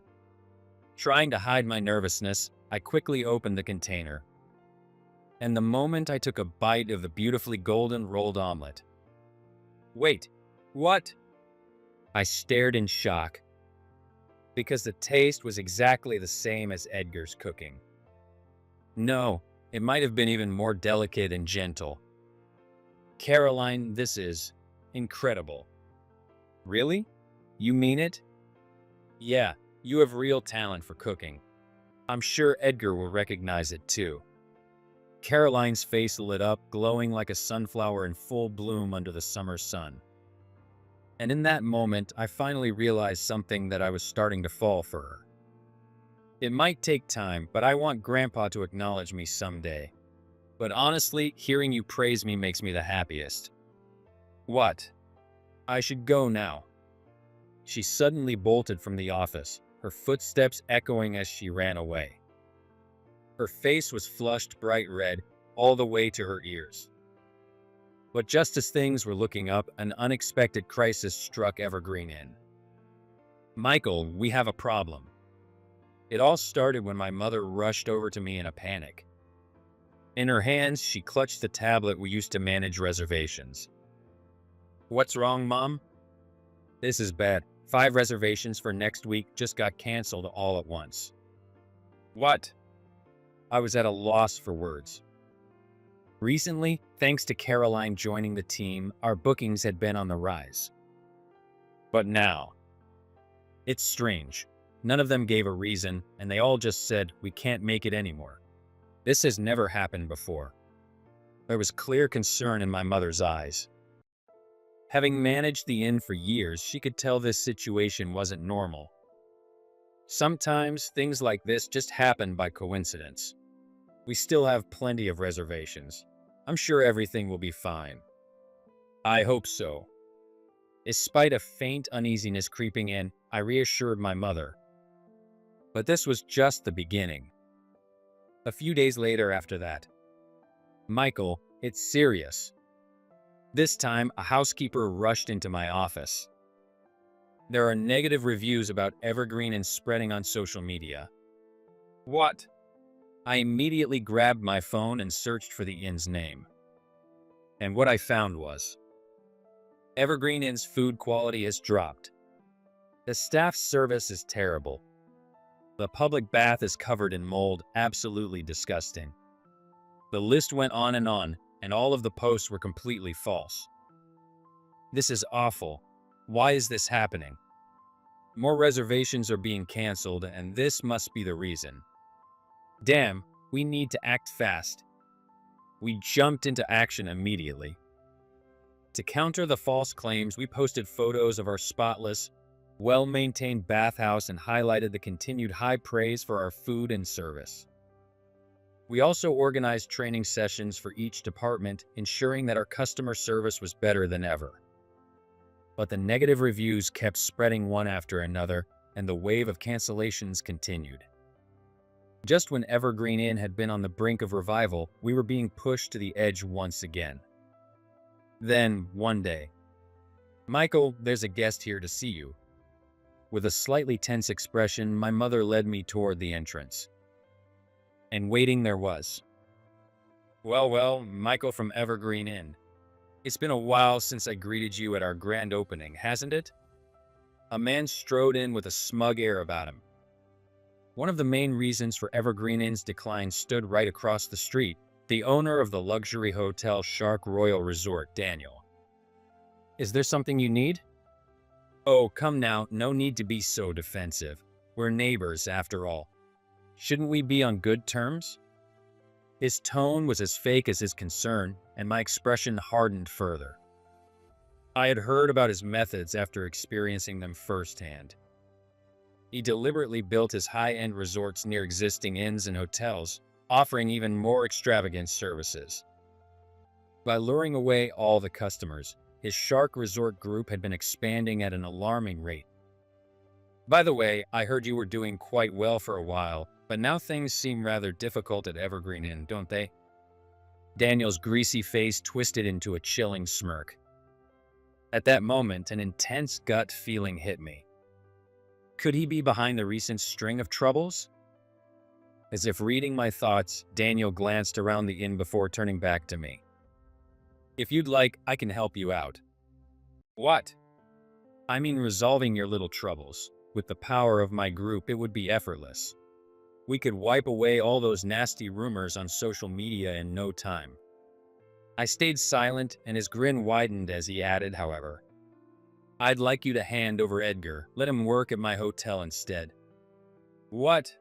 Trying to hide my nervousness, I quickly opened the container. And the moment I took a bite of the beautifully golden rolled omelet. Wait, what? I stared in shock, because the taste was exactly the same as Edgar's cooking. No, it might have been even more delicate and gentle. Caroline, this is incredible. Really? You mean it? Yeah, you have real talent for cooking. I'm sure Edgar will recognize it too. Caroline's face lit up, glowing like a sunflower in full bloom under the summer sun. And in that moment, I finally realized something, that I was starting to fall for her. It might take time, but I want Grandpa to acknowledge me someday. But honestly, hearing you praise me makes me the happiest. What? I should go now. She suddenly bolted from the office, her footsteps echoing as she ran away. Her face was flushed bright red, all the way to her ears. But just as things were looking up, an unexpected crisis struck Evergreen Inn. Michael, we have a problem. It all started when my mother rushed over to me in a panic. In her hands, she clutched the tablet we used to manage reservations. What's wrong, Mom? This is bad. 5 reservations for next week just got canceled all at once. What? I was at a loss for words. Recently, thanks to Caroline joining the team, our bookings had been on the rise. But now, it's strange. None of them gave a reason, and they all just said, we can't make it anymore. This has never happened before. There was clear concern in my mother's eyes. Having managed the inn for years, she could tell this situation wasn't normal. Sometimes things like this just happen by coincidence. We still have plenty of reservations. I'm sure everything will be fine. I hope so. Despite a faint uneasiness creeping in, I reassured my mother. But this was just the beginning. A few days later after that, Michael, it's serious. This time, a housekeeper rushed into my office. There are negative reviews about Evergreen and spreading on social media. What? I immediately grabbed my phone and searched for the inn's name. And what I found was, Evergreen Inn's food quality has dropped. The staff service is terrible. The public bath is covered in mold, absolutely disgusting. The list went on, and all of the posts were completely false. This is awful. Why is this happening? More reservations are being canceled, and this must be the reason. Damn, we need to act fast. We jumped into action immediately. To counter the false claims, we posted photos of our spotless, well-maintained bathhouse and highlighted the continued high praise for our food and service. We also organized training sessions for each department, ensuring that our customer service was better than ever. But the negative reviews kept spreading one after another, and the wave of cancellations continued. Just when Evergreen Inn had been on the brink of revival, we were being pushed to the edge once again. Then, one day, Michael, there's a guest here to see you. With a slightly tense expression, my mother led me toward the entrance. And waiting there was. Well, Michael from Evergreen Inn. It's been a while since I greeted you at our grand opening, hasn't it? A man strode in with a smug air about him. One of the main reasons for Evergreen Inn's decline stood right across the street, the owner of the luxury hotel Shark Royal Resort, Daniel. Is there something you need? Oh, come now, no need to be so defensive. We're neighbors, after all. Shouldn't we be on good terms? His tone was as fake as his concern, and my expression hardened further. I had heard about his methods after experiencing them firsthand. He deliberately built his high-end resorts near existing inns and hotels, offering even more extravagant services. By luring away all the customers, his Shark Resort group had been expanding at an alarming rate. By the way, I heard you were doing quite well for a while, But now things seem rather difficult at Evergreen Inn, don't they? Daniel's greasy face twisted into a chilling smirk. At that moment, an intense gut feeling hit me. Could he be behind the recent string of troubles? As if reading my thoughts, Daniel glanced around the inn before turning back to me. If you'd like, I can help you out. What? I mean resolving your little troubles. With the power of my group, it would be effortless. We could wipe away all those nasty rumors on social media in no time. I stayed silent, and his grin widened as he added, however, I'd like you to hand over Edgar. Let him work at my hotel instead. What?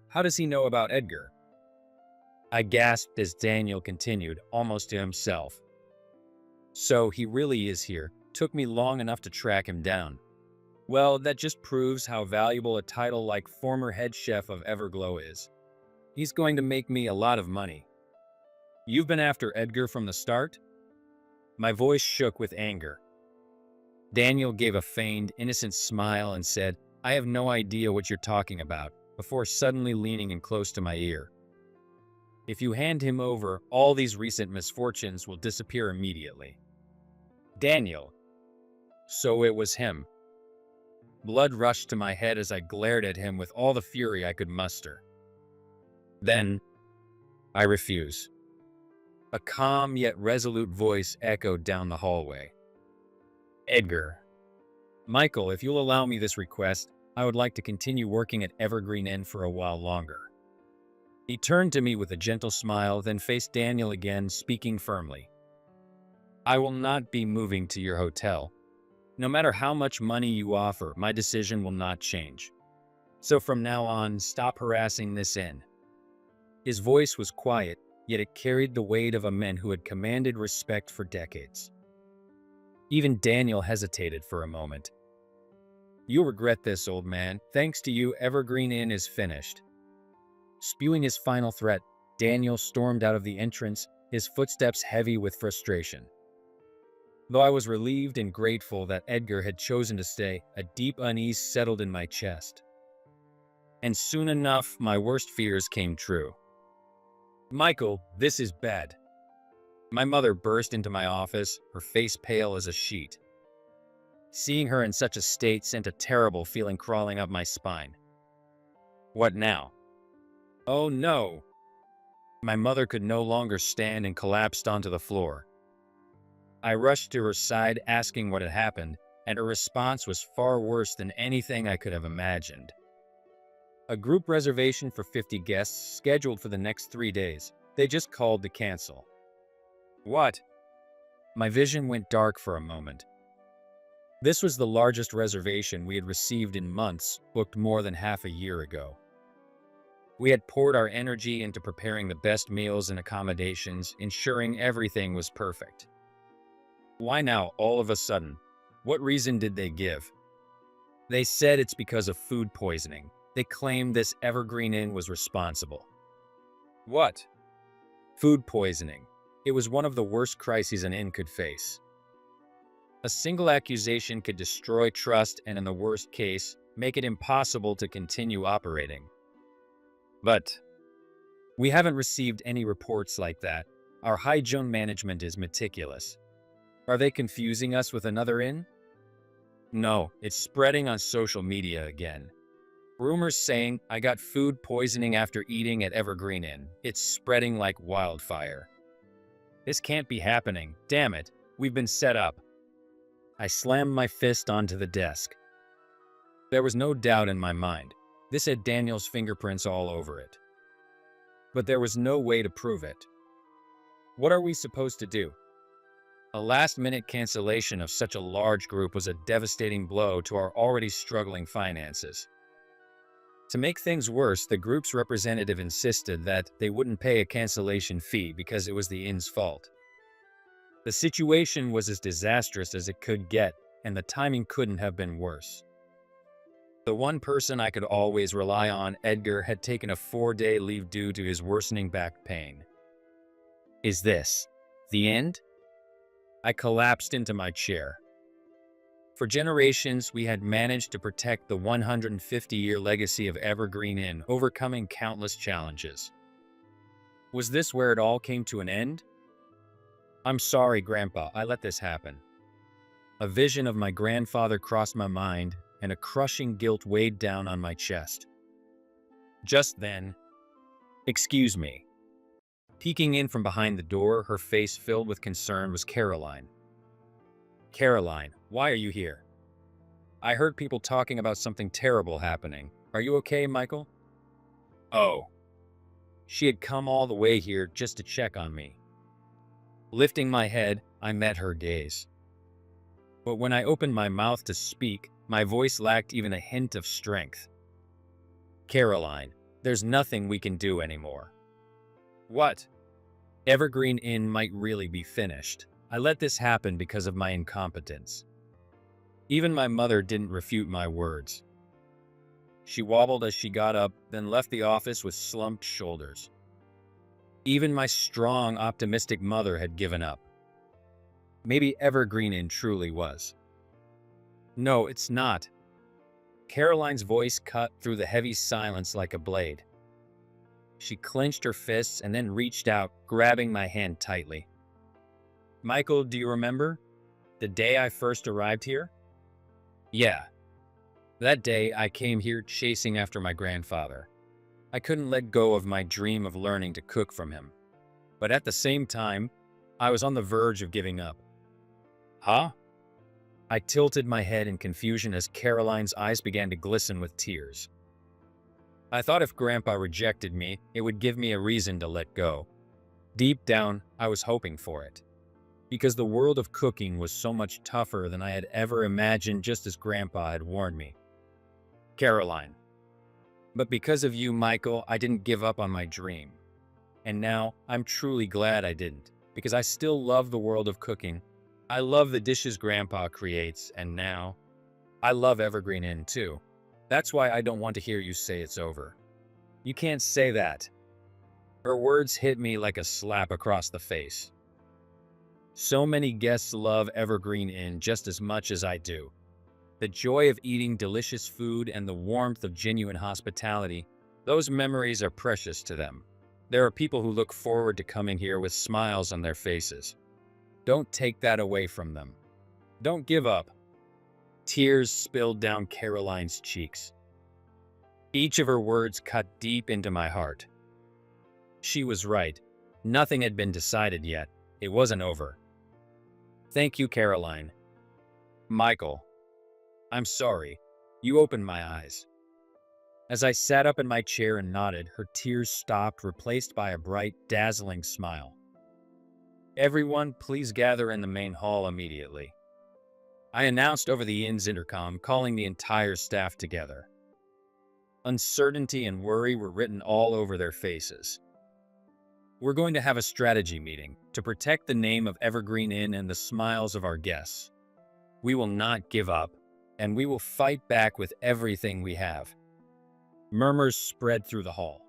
How does he know about Edgar? I gasped as Daniel continued, almost to himself. So he really is here. Took me long enough to track him down. Well, that just proves how valuable a title like former head chef of Everglow is. He's going to make me a lot of money. You've been after Edgar from the start? My voice shook with anger. Daniel gave a feigned, innocent smile and said, I have no idea what you're talking about, before suddenly leaning in close to my ear. If you hand him over, all these recent misfortunes will disappear immediately. Daniel. So it was him. Blood rushed to my head as I glared at him with all the fury I could muster. Then, I refuse. A calm yet resolute voice echoed down the hallway. Edgar. Michael, if you'll allow me this request, I would like to continue working at Evergreen Inn for a while longer. He turned to me with a gentle smile, then faced Daniel again, speaking firmly. I will not be moving to your hotel. No matter how much money you offer, my decision will not change. So from now on, stop harassing this inn. His voice was quiet, yet it carried the weight of a man who had commanded respect for decades. Even Daniel hesitated for a moment. You'll regret this, old man. Thanks to you, Evergreen Inn is finished. Spewing his final threat, Daniel stormed out of the entrance, his footsteps heavy with frustration. Though I was relieved and grateful that Edgar had chosen to stay, a deep unease settled in my chest. And soon enough, my worst fears came true. Michael, this is bad. My mother burst into my office, her face pale as a sheet. Seeing her in such a state sent a terrible feeling crawling up my spine. What now? Oh no! My mother could no longer stand and collapsed onto the floor. I rushed to her side asking what had happened, and her response was far worse than anything I could have imagined. A group reservation for 50 guests scheduled for the next 3 days. They just called to cancel. What? My vision went dark for a moment. This was the largest reservation we had received in months, booked more than half a year ago. We had poured our energy into preparing the best meals and accommodations, ensuring everything was perfect. Why now, all of a sudden? What reason did they give? They said it's because of food poisoning. They claimed this Evergreen Inn was responsible. What? Food poisoning. It was one of the worst crises an inn could face. A single accusation could destroy trust and, in the worst case, make it impossible to continue operating. But we haven't received any reports like that. Our hygiene management is meticulous. Are they confusing us with another inn? No, it's spreading on social media again. Rumors saying I got food poisoning after eating at Evergreen Inn. It's spreading like wildfire. This can't be happening. Damn it, we've been set up. I slammed my fist onto the desk. There was no doubt in my mind. This had Daniel's fingerprints all over it. But there was no way to prove it. What are we supposed to do? A last-minute cancellation of such a large group was a devastating blow to our already struggling finances. To make things worse, the group's representative insisted that they wouldn't pay a cancellation fee because it was the inn's fault. The situation was as disastrous as it could get, and the timing couldn't have been worse. The one person I could always rely on, Edgar, had taken a 4-day leave due to his worsening back pain. Is this the end? I collapsed into my chair. For generations, we had managed to protect the 150-year legacy of Evergreen Inn, overcoming countless challenges. Was this where it all came to an end? I'm sorry, Grandpa, I let this happen. A vision of my grandfather crossed my mind, and a crushing guilt weighed down on my chest. Just then, excuse me. Peeking in from behind the door, her face filled with concern, was Caroline. Caroline, why are you here? I heard people talking about something terrible happening. Are you okay, Michael? Oh. She had come all the way here just to check on me. Lifting my head, I met her gaze. But when I opened my mouth to speak, my voice lacked even a hint of strength. Caroline, there's nothing we can do anymore. What? Evergreen Inn might really be finished. I let this happen because of my incompetence. Even my mother didn't refute my words. She wobbled as she got up, then left the office with slumped shoulders. Even my strong, optimistic mother had given up. Maybe Evergreen Inn truly was. No, it's not. Caroline's voice cut through the heavy silence like a blade. She clenched her fists and then reached out, grabbing my hand tightly. Michael, do you remember? The day I first arrived here? Yeah. That day, I came here chasing after my grandfather. I couldn't let go of my dream of learning to cook from him. But at the same time, I was on the verge of giving up. Huh? I tilted my head in confusion as Caroline's eyes began to glisten with tears. I thought if Grandpa rejected me, it would give me a reason to let go. Deep down, I was hoping for it. Because the world of cooking was so much tougher than I had ever imagined, just as Grandpa had warned me. Caroline. But because of you, Michael, I didn't give up on my dream. And now, I'm truly glad I didn't, because I still love the world of cooking. I love the dishes Grandpa creates, and now, I love Evergreen Inn too. That's why I don't want to hear you say it's over. You can't say that. Her words hit me like a slap across the face. So many guests love Evergreen Inn just as much as I do. The joy of eating delicious food and the warmth of genuine hospitality, those memories are precious to them. There are people who look forward to coming here with smiles on their faces. Don't take that away from them. Don't give up. Tears spilled down Caroline's cheeks. Each of her words cut deep into my heart. She was right. Nothing had been decided yet. It wasn't over. Thank you, Caroline. Michael. I'm sorry. You opened my eyes. As I sat up in my chair and nodded, her tears stopped, replaced by a bright, dazzling smile. Everyone, please gather in the main hall immediately. I announced over the inn's intercom, calling the entire staff together. Uncertainty and worry were written all over their faces. We're going to have a strategy meeting to protect the name of Evergreen Inn and the smiles of our guests. We will not give up, and we will fight back with everything we have. Murmurs spread through the hall.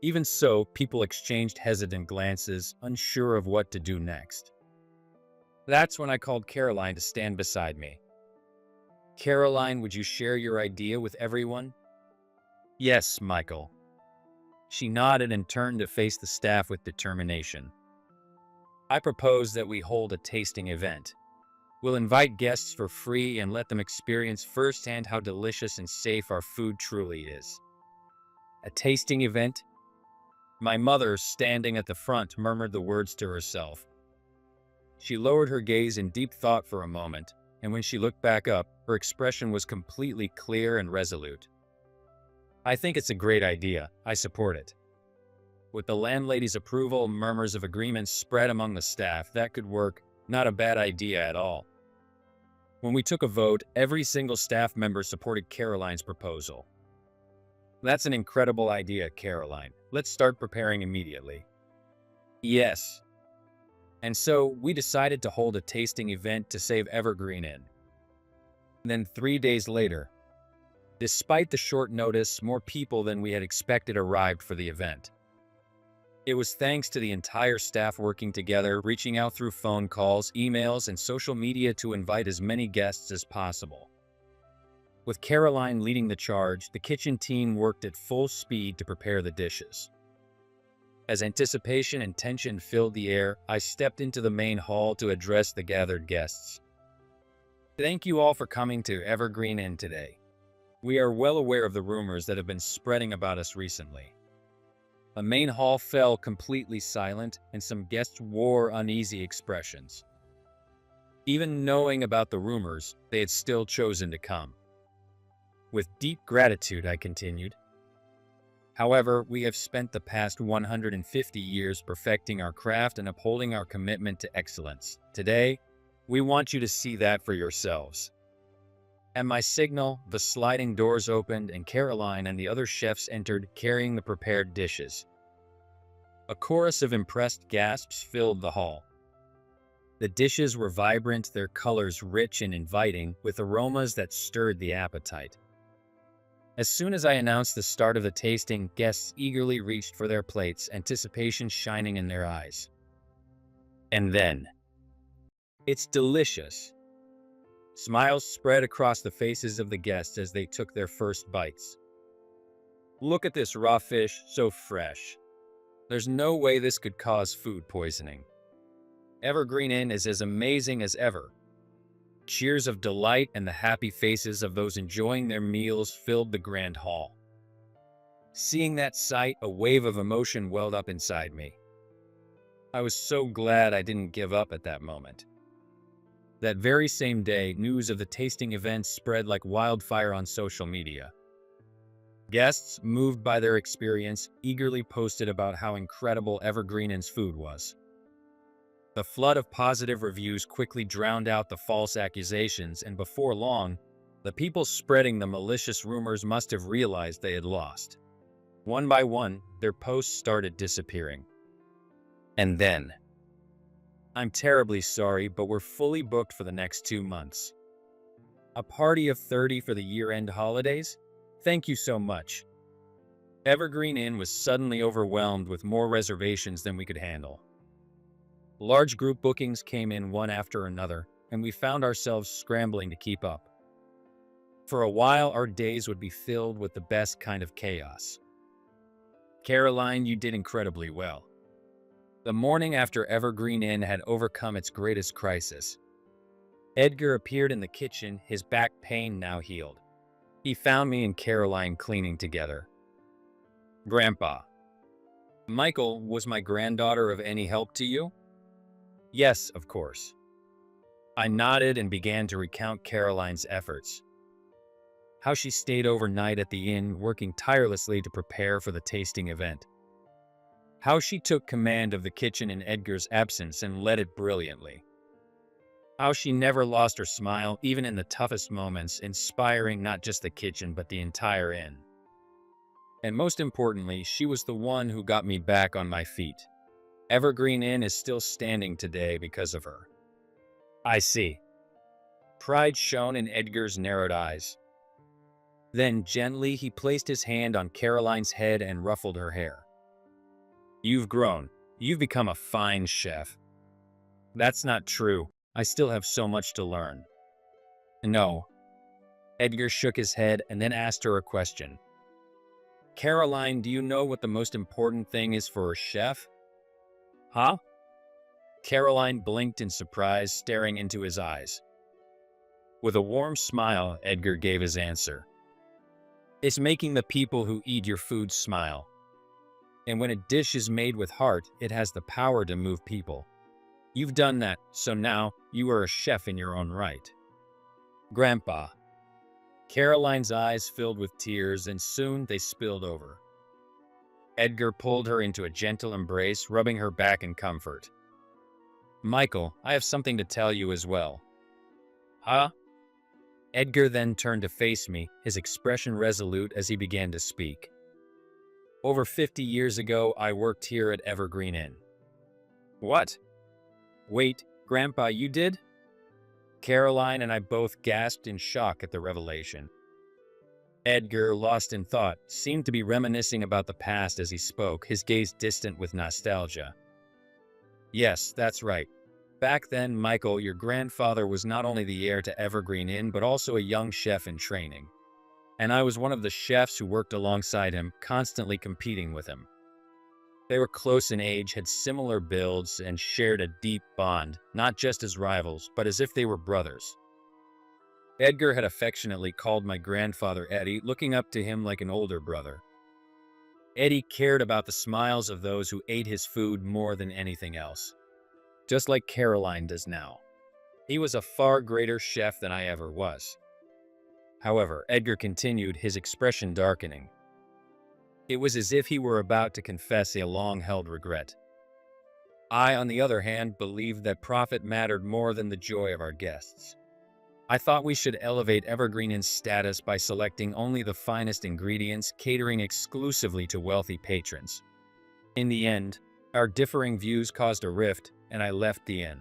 Even so, people exchanged hesitant glances, unsure of what to do next. That's when I called Caroline to stand beside me. Caroline, would you share your idea with everyone? Yes, Michael. She nodded and turned to face the staff with determination. I propose that we hold a tasting event. We'll invite guests for free and let them experience firsthand how delicious and safe our food truly is. A tasting event? My mother, standing at the front, murmured the words to herself. She lowered her gaze in deep thought for a moment, and when she looked back up, her expression was completely clear and resolute. I think it's a great idea. I support it. With the landlady's approval, murmurs of agreement spread among the staff. That could work. Not a bad idea at all. When we took a vote, every single staff member supported Caroline's proposal. That's an incredible idea, Caroline. Let's start preparing immediately. Yes. And so, we decided to hold a tasting event to save Evergreen Inn. Then 3 days later, despite the short notice, more people than we had expected arrived for the event. It was thanks to the entire staff working together, reaching out through phone calls, emails, and social media to invite as many guests as possible. With Caroline leading the charge, the kitchen team worked at full speed to prepare the dishes. As anticipation and tension filled the air, I stepped into the main hall to address the gathered guests. Thank you all for coming to Evergreen Inn today. We are well aware of the rumors that have been spreading about us recently. The main hall fell completely silent, and some guests wore uneasy expressions. Even knowing about the rumors, they had still chosen to come. With deep gratitude, I continued. However, we have spent the past 150 years perfecting our craft and upholding our commitment to excellence. Today, we want you to see that for yourselves. At my signal, the sliding doors opened and Caroline and the other chefs entered, carrying the prepared dishes. A chorus of impressed gasps filled the hall. The dishes were vibrant, their colors rich and inviting, with aromas that stirred the appetite. As soon as I announced the start of the tasting, guests eagerly reached for their plates, anticipation shining in their eyes. And then, it's delicious. Smiles spread across the faces of the guests as they took their first bites. Look at this raw fish, so fresh. There's no way this could cause food poisoning. Evergreen Inn is as amazing as ever. Cheers of delight and the happy faces of those enjoying their meals filled the grand hall. Seeing that sight, a wave of emotion welled up inside me. I was so glad I didn't give up at that moment. That very same day, news of the tasting event spread like wildfire on social media. Guests, moved by their experience, eagerly posted about how incredible Evergreen Inn's food was. The flood of positive reviews quickly drowned out the false accusations, and before long, the people spreading the malicious rumors must have realized they had lost. One by one, their posts started disappearing. And then, I'm terribly sorry, but we're fully booked for the next 2 months. A party of 30 for the year-end holidays? Thank you so much. Evergreen Inn was suddenly overwhelmed with more reservations than we could handle. Large group bookings came in one after another, and we found ourselves scrambling to keep up. For a while, our days would be filled with the best kind of chaos. Caroline, you did incredibly well. The morning after Evergreen Inn had overcome its greatest crisis, Edgar appeared in the kitchen, his back pain now healed. He found me and Caroline cleaning together. Grandpa, Michael, was my granddaughter of any help to you? Yes, of course. I nodded and began to recount Caroline's efforts. How she stayed overnight at the inn, working tirelessly to prepare for the tasting event. How she took command of the kitchen in Edgar's absence and led it brilliantly. How she never lost her smile, even in the toughest moments, inspiring not just the kitchen but the entire inn. And most importantly, she was the one who got me back on my feet. Evergreen Inn is still standing today because of her. I see. Pride shone in Edgar's narrowed eyes. Then gently he placed his hand on Caroline's head and ruffled her hair. You've grown. You've become a fine chef. That's not true. I still have so much to learn. No. Edgar shook his head and then asked her a question. Caroline, do you know what the most important thing is for a chef? Huh? Caroline blinked in surprise, staring into his eyes. With a warm smile, Edgar gave his answer. It's making the people who eat your food smile. And when a dish is made with heart, it has the power to move people. You've done that, so now you are a chef in your own right. Grandpa. Caroline's eyes filled with tears, and soon they spilled over. Edgar pulled her into a gentle embrace, rubbing her back in comfort. Michael, I have something to tell you as well. Huh? Edgar then turned to face me, his expression resolute as he began to speak. Over 50 years ago, I worked here at Evergreen Inn. What? Wait, Grandpa, you did? Caroline and I both gasped in shock at the revelation. Edgar, lost in thought, seemed to be reminiscing about the past as he spoke, his gaze distant with nostalgia. Yes, that's right. Back then, Michael, your grandfather was not only the heir to Evergreen Inn, but also a young chef in training. And I was one of the chefs who worked alongside him, constantly competing with him. They were close in age, had similar builds, and shared a deep bond, not just as rivals, but as if they were brothers. Edgar had affectionately called my grandfather Eddie, looking up to him like an older brother. Eddie cared about the smiles of those who ate his food more than anything else, just like Caroline does now. He was a far greater chef than I ever was. However, Edgar continued, his expression darkening. It was as if he were about to confess a long-held regret. I, on the other hand, believed that profit mattered more than the joy of our guests. I thought we should elevate Evergreen Inn's status by selecting only the finest ingredients, catering exclusively to wealthy patrons. In the end, our differing views caused a rift, and I left the inn.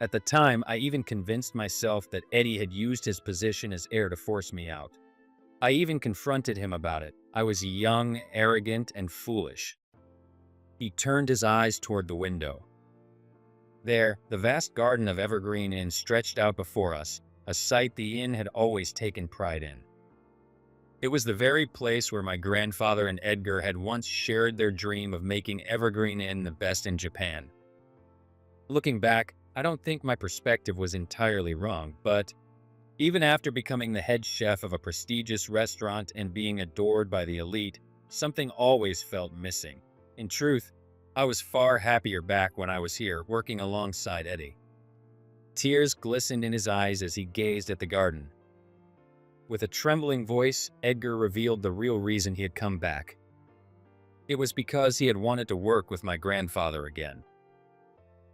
At the time, I even convinced myself that Eddie had used his position as heir to force me out. I even confronted him about it. I was young, arrogant, and foolish. He turned his eyes toward the window. There, the vast garden of Evergreen Inn stretched out before us, a sight the inn had always taken pride in. It was the very place where my grandfather and Edgar had once shared their dream of making Evergreen Inn the best in Japan. Looking back, I don't think my perspective was entirely wrong, but even after becoming the head chef of a prestigious restaurant and being adored by the elite, something always felt missing. In truth, I was far happier back when I was here, working alongside Eddie. Tears glistened in his eyes as he gazed at the garden. With a trembling voice, Edgar revealed the real reason he had come back. It was because he had wanted to work with my grandfather again.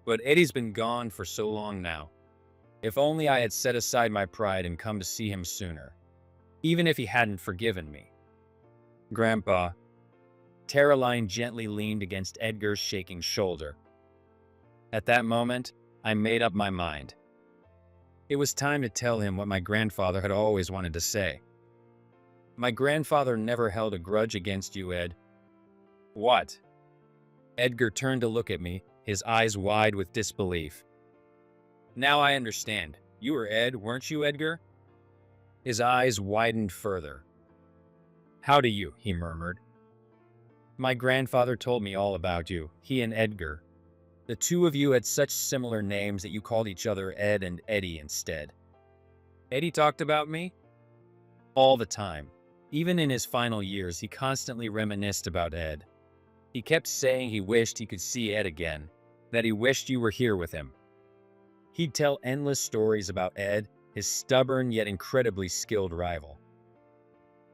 But Eddie's been gone for so long now. If only I had set aside my pride and come to see him sooner, even if he hadn't forgiven me. Grandpa. Caroline gently leaned against Edgar's shaking shoulder. At that moment, I made up my mind. It was time to tell him what my grandfather had always wanted to say. My grandfather never held a grudge against you, Ed. What? Edgar turned to look at me, his eyes wide with disbelief. Now I understand. You were Ed, weren't you, Edgar? His eyes widened further. How do you? He murmured. My grandfather told me all about you, he and Edgar. The two of you had such similar names that you called each other Ed and Eddie instead. Eddie talked about me? All the time. Even in his final years, he constantly reminisced about Ed. He kept saying he wished he could see Ed again, that he wished you were here with him. He'd tell endless stories about Ed, his stubborn yet incredibly skilled rival.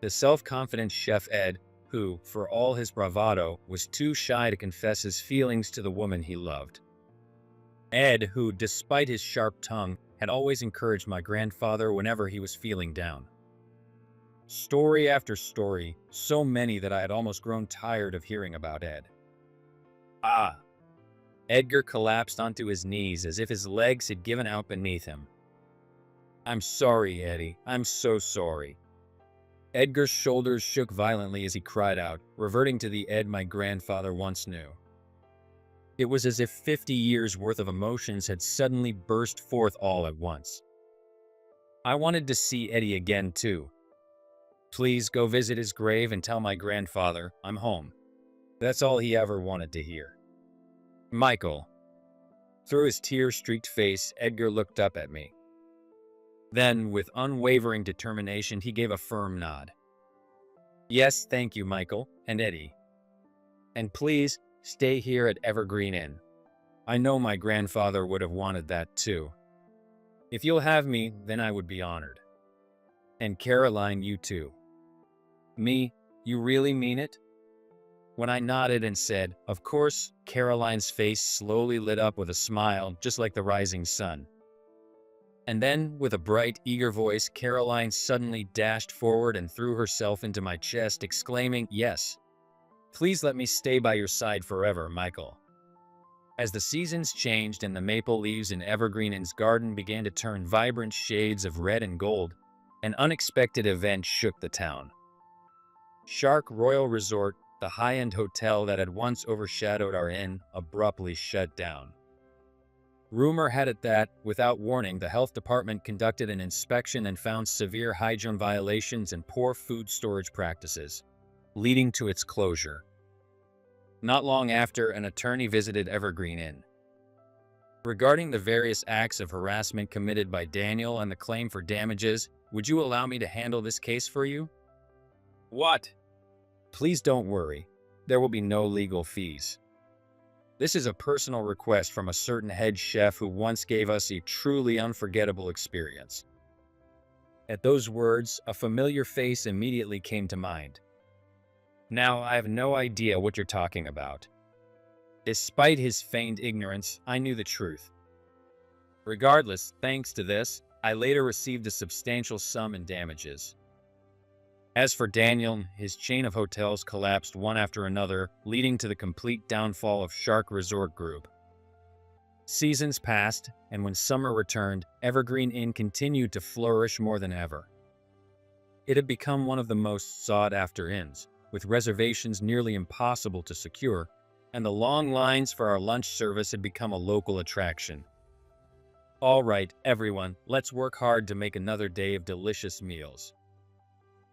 The self-confident chef Ed, who, for all his bravado, was too shy to confess his feelings to the woman he loved. Ed, who, despite his sharp tongue, had always encouraged my grandfather whenever he was feeling down. Story after story, so many that I had almost grown tired of hearing about Ed. Ah! Edgar collapsed onto his knees as if his legs had given out beneath him. I'm sorry, Eddie. I'm so sorry. Edgar's shoulders shook violently as he cried out, reverting to the Ed my grandfather once knew. It was as if 50 years' worth of emotions had suddenly burst forth all at once. I wanted to see Eddie again, too. Please go visit his grave and tell my grandfather I'm home. That's all he ever wanted to hear. Michael. Through his tear-streaked face, Edgar looked up at me. Then, with unwavering determination, he gave a firm nod. Yes, thank you, Michael, and Eddie. And please, stay here at Evergreen Inn. I know my grandfather would have wanted that too. If you'll have me, then I would be honored. And Caroline, you too. Me? You really mean it? When I nodded and said, of course, Caroline's face slowly lit up with a smile, just like the rising sun. And then, with a bright, eager voice, Caroline suddenly dashed forward and threw herself into my chest, exclaiming, yes. Please let me stay by your side forever, Michael. As the seasons changed and the maple leaves in Evergreen Inn's garden began to turn vibrant shades of red and gold, An unexpected event shook the town. Shark Royal Resort, the high-end hotel that had once overshadowed our inn, abruptly shut down. Rumor had it that, without warning, the health department conducted an inspection and found severe hygiene violations and poor food storage practices, leading to its closure. Not long after, an attorney visited Evergreen Inn. Regarding the various acts of harassment committed by Daniel and the claim for damages, would you allow me to handle this case for you? What? Please don't worry. There will be no legal fees. This is a personal request from a certain head chef who once gave us a truly unforgettable experience. At those words, a familiar face immediately came to mind. Now, I have no idea what you're talking about. Despite his feigned ignorance, I knew the truth. Regardless, thanks to this, I later received a substantial sum in damages. As for Daniel, his chain of hotels collapsed one after another, leading to the complete downfall of Shark Resort Group. Seasons passed, and when summer returned, Evergreen Inn continued to flourish more than ever. It had become one of the most sought-after inns, with reservations nearly impossible to secure, and the long lines for our lunch service had become a local attraction. All right, everyone, let's work hard to make another day of delicious meals.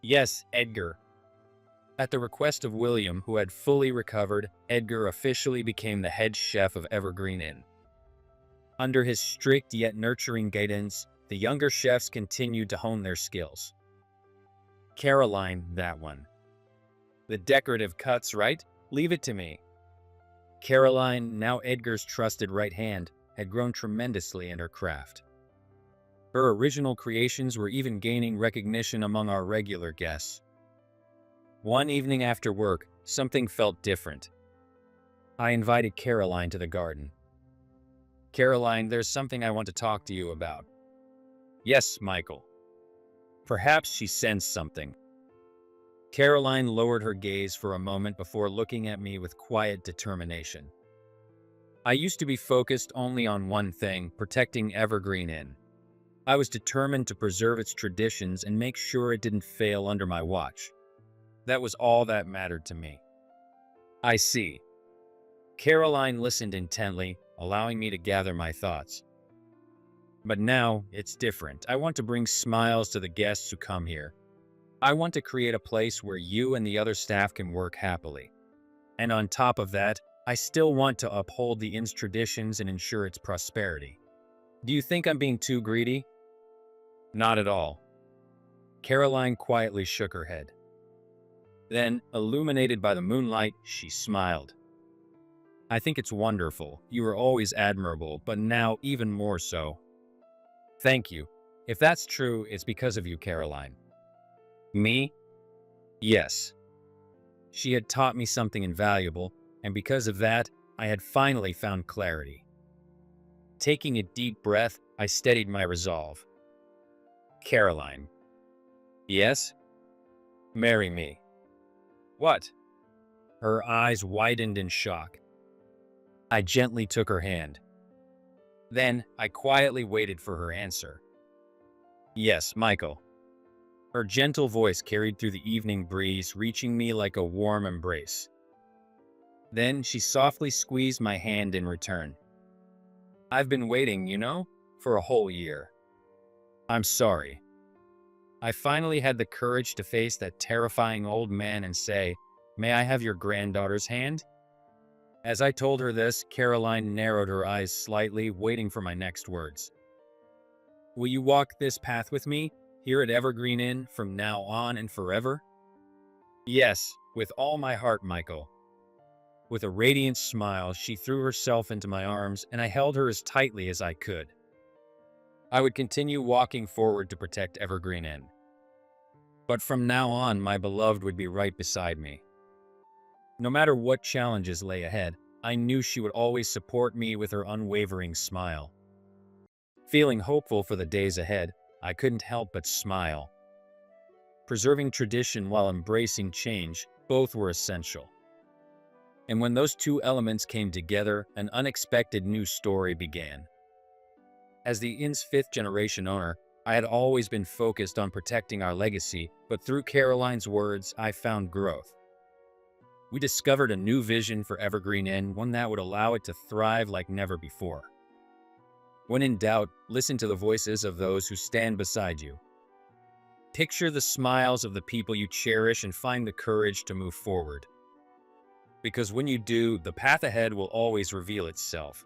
Yes, Edgar. At the request of William, who had fully recovered, Edgar officially became the head chef of Evergreen Inn. Under his strict yet nurturing guidance, the younger chefs continued to hone their skills. Caroline, that one. The decorative cuts, right? Leave it to me. Caroline, now Edgar's trusted right hand, had grown tremendously in her craft. Her original creations were even gaining recognition among our regular guests. One evening after work, something felt different. I invited Caroline to the garden. Caroline, there's something I want to talk to you about. Yes, Michael. Perhaps she sensed something. Caroline lowered her gaze for a moment before looking at me with quiet determination. I used to be focused only on one thing, protecting Evergreen Inn. I was determined to preserve its traditions and make sure it didn't fail under my watch. That was all that mattered to me. I see. Caroline listened intently, allowing me to gather my thoughts. But now, it's different. I want to bring smiles to the guests who come here. I want to create a place where you and the other staff can work happily. And on top of that, I still want to uphold the inn's traditions and ensure its prosperity. Do you think I'm being too greedy? Not at all. Caroline quietly shook her head. Then, illuminated by the moonlight, she smiled. I think it's wonderful. You were always admirable, but now even more so. Thank you. If that's true, it's because of you, Caroline. Me? Yes. She had taught me something invaluable, and because of that, I had finally found clarity. Taking a deep breath, I steadied my resolve. Caroline. Yes? Marry me. What? Her eyes widened in shock. I gently took her hand. Then, I quietly waited for her answer. Yes, Michael. Her gentle voice carried through the evening breeze, reaching me like a warm embrace. Then, she softly squeezed my hand in return. I've been waiting, for a whole year. I'm sorry. I finally had the courage to face that terrifying old man and say, "May I have your granddaughter's hand?" As I told her this, Caroline narrowed her eyes slightly, waiting for my next words. Will you walk this path with me, here at Evergreen Inn, from now on and forever? Yes, with all my heart, Michael. With a radiant smile, she threw herself into my arms, and I held her as tightly as I could. I would continue walking forward to protect Evergreen Inn. But from now on, my beloved would be right beside me. No matter what challenges lay ahead, I knew she would always support me with her unwavering smile. Feeling hopeful for the days ahead, I couldn't help but smile. Preserving tradition while embracing change, both were essential. And when those two elements came together, an unexpected new story began. As the inn's fifth-generation owner, I had always been focused on protecting our legacy, but through Caroline's words, I found growth. We discovered a new vision for Evergreen Inn, one that would allow it to thrive like never before. When in doubt, listen to the voices of those who stand beside you. Picture the smiles of the people you cherish and find the courage to move forward. Because when you do, the path ahead will always reveal itself.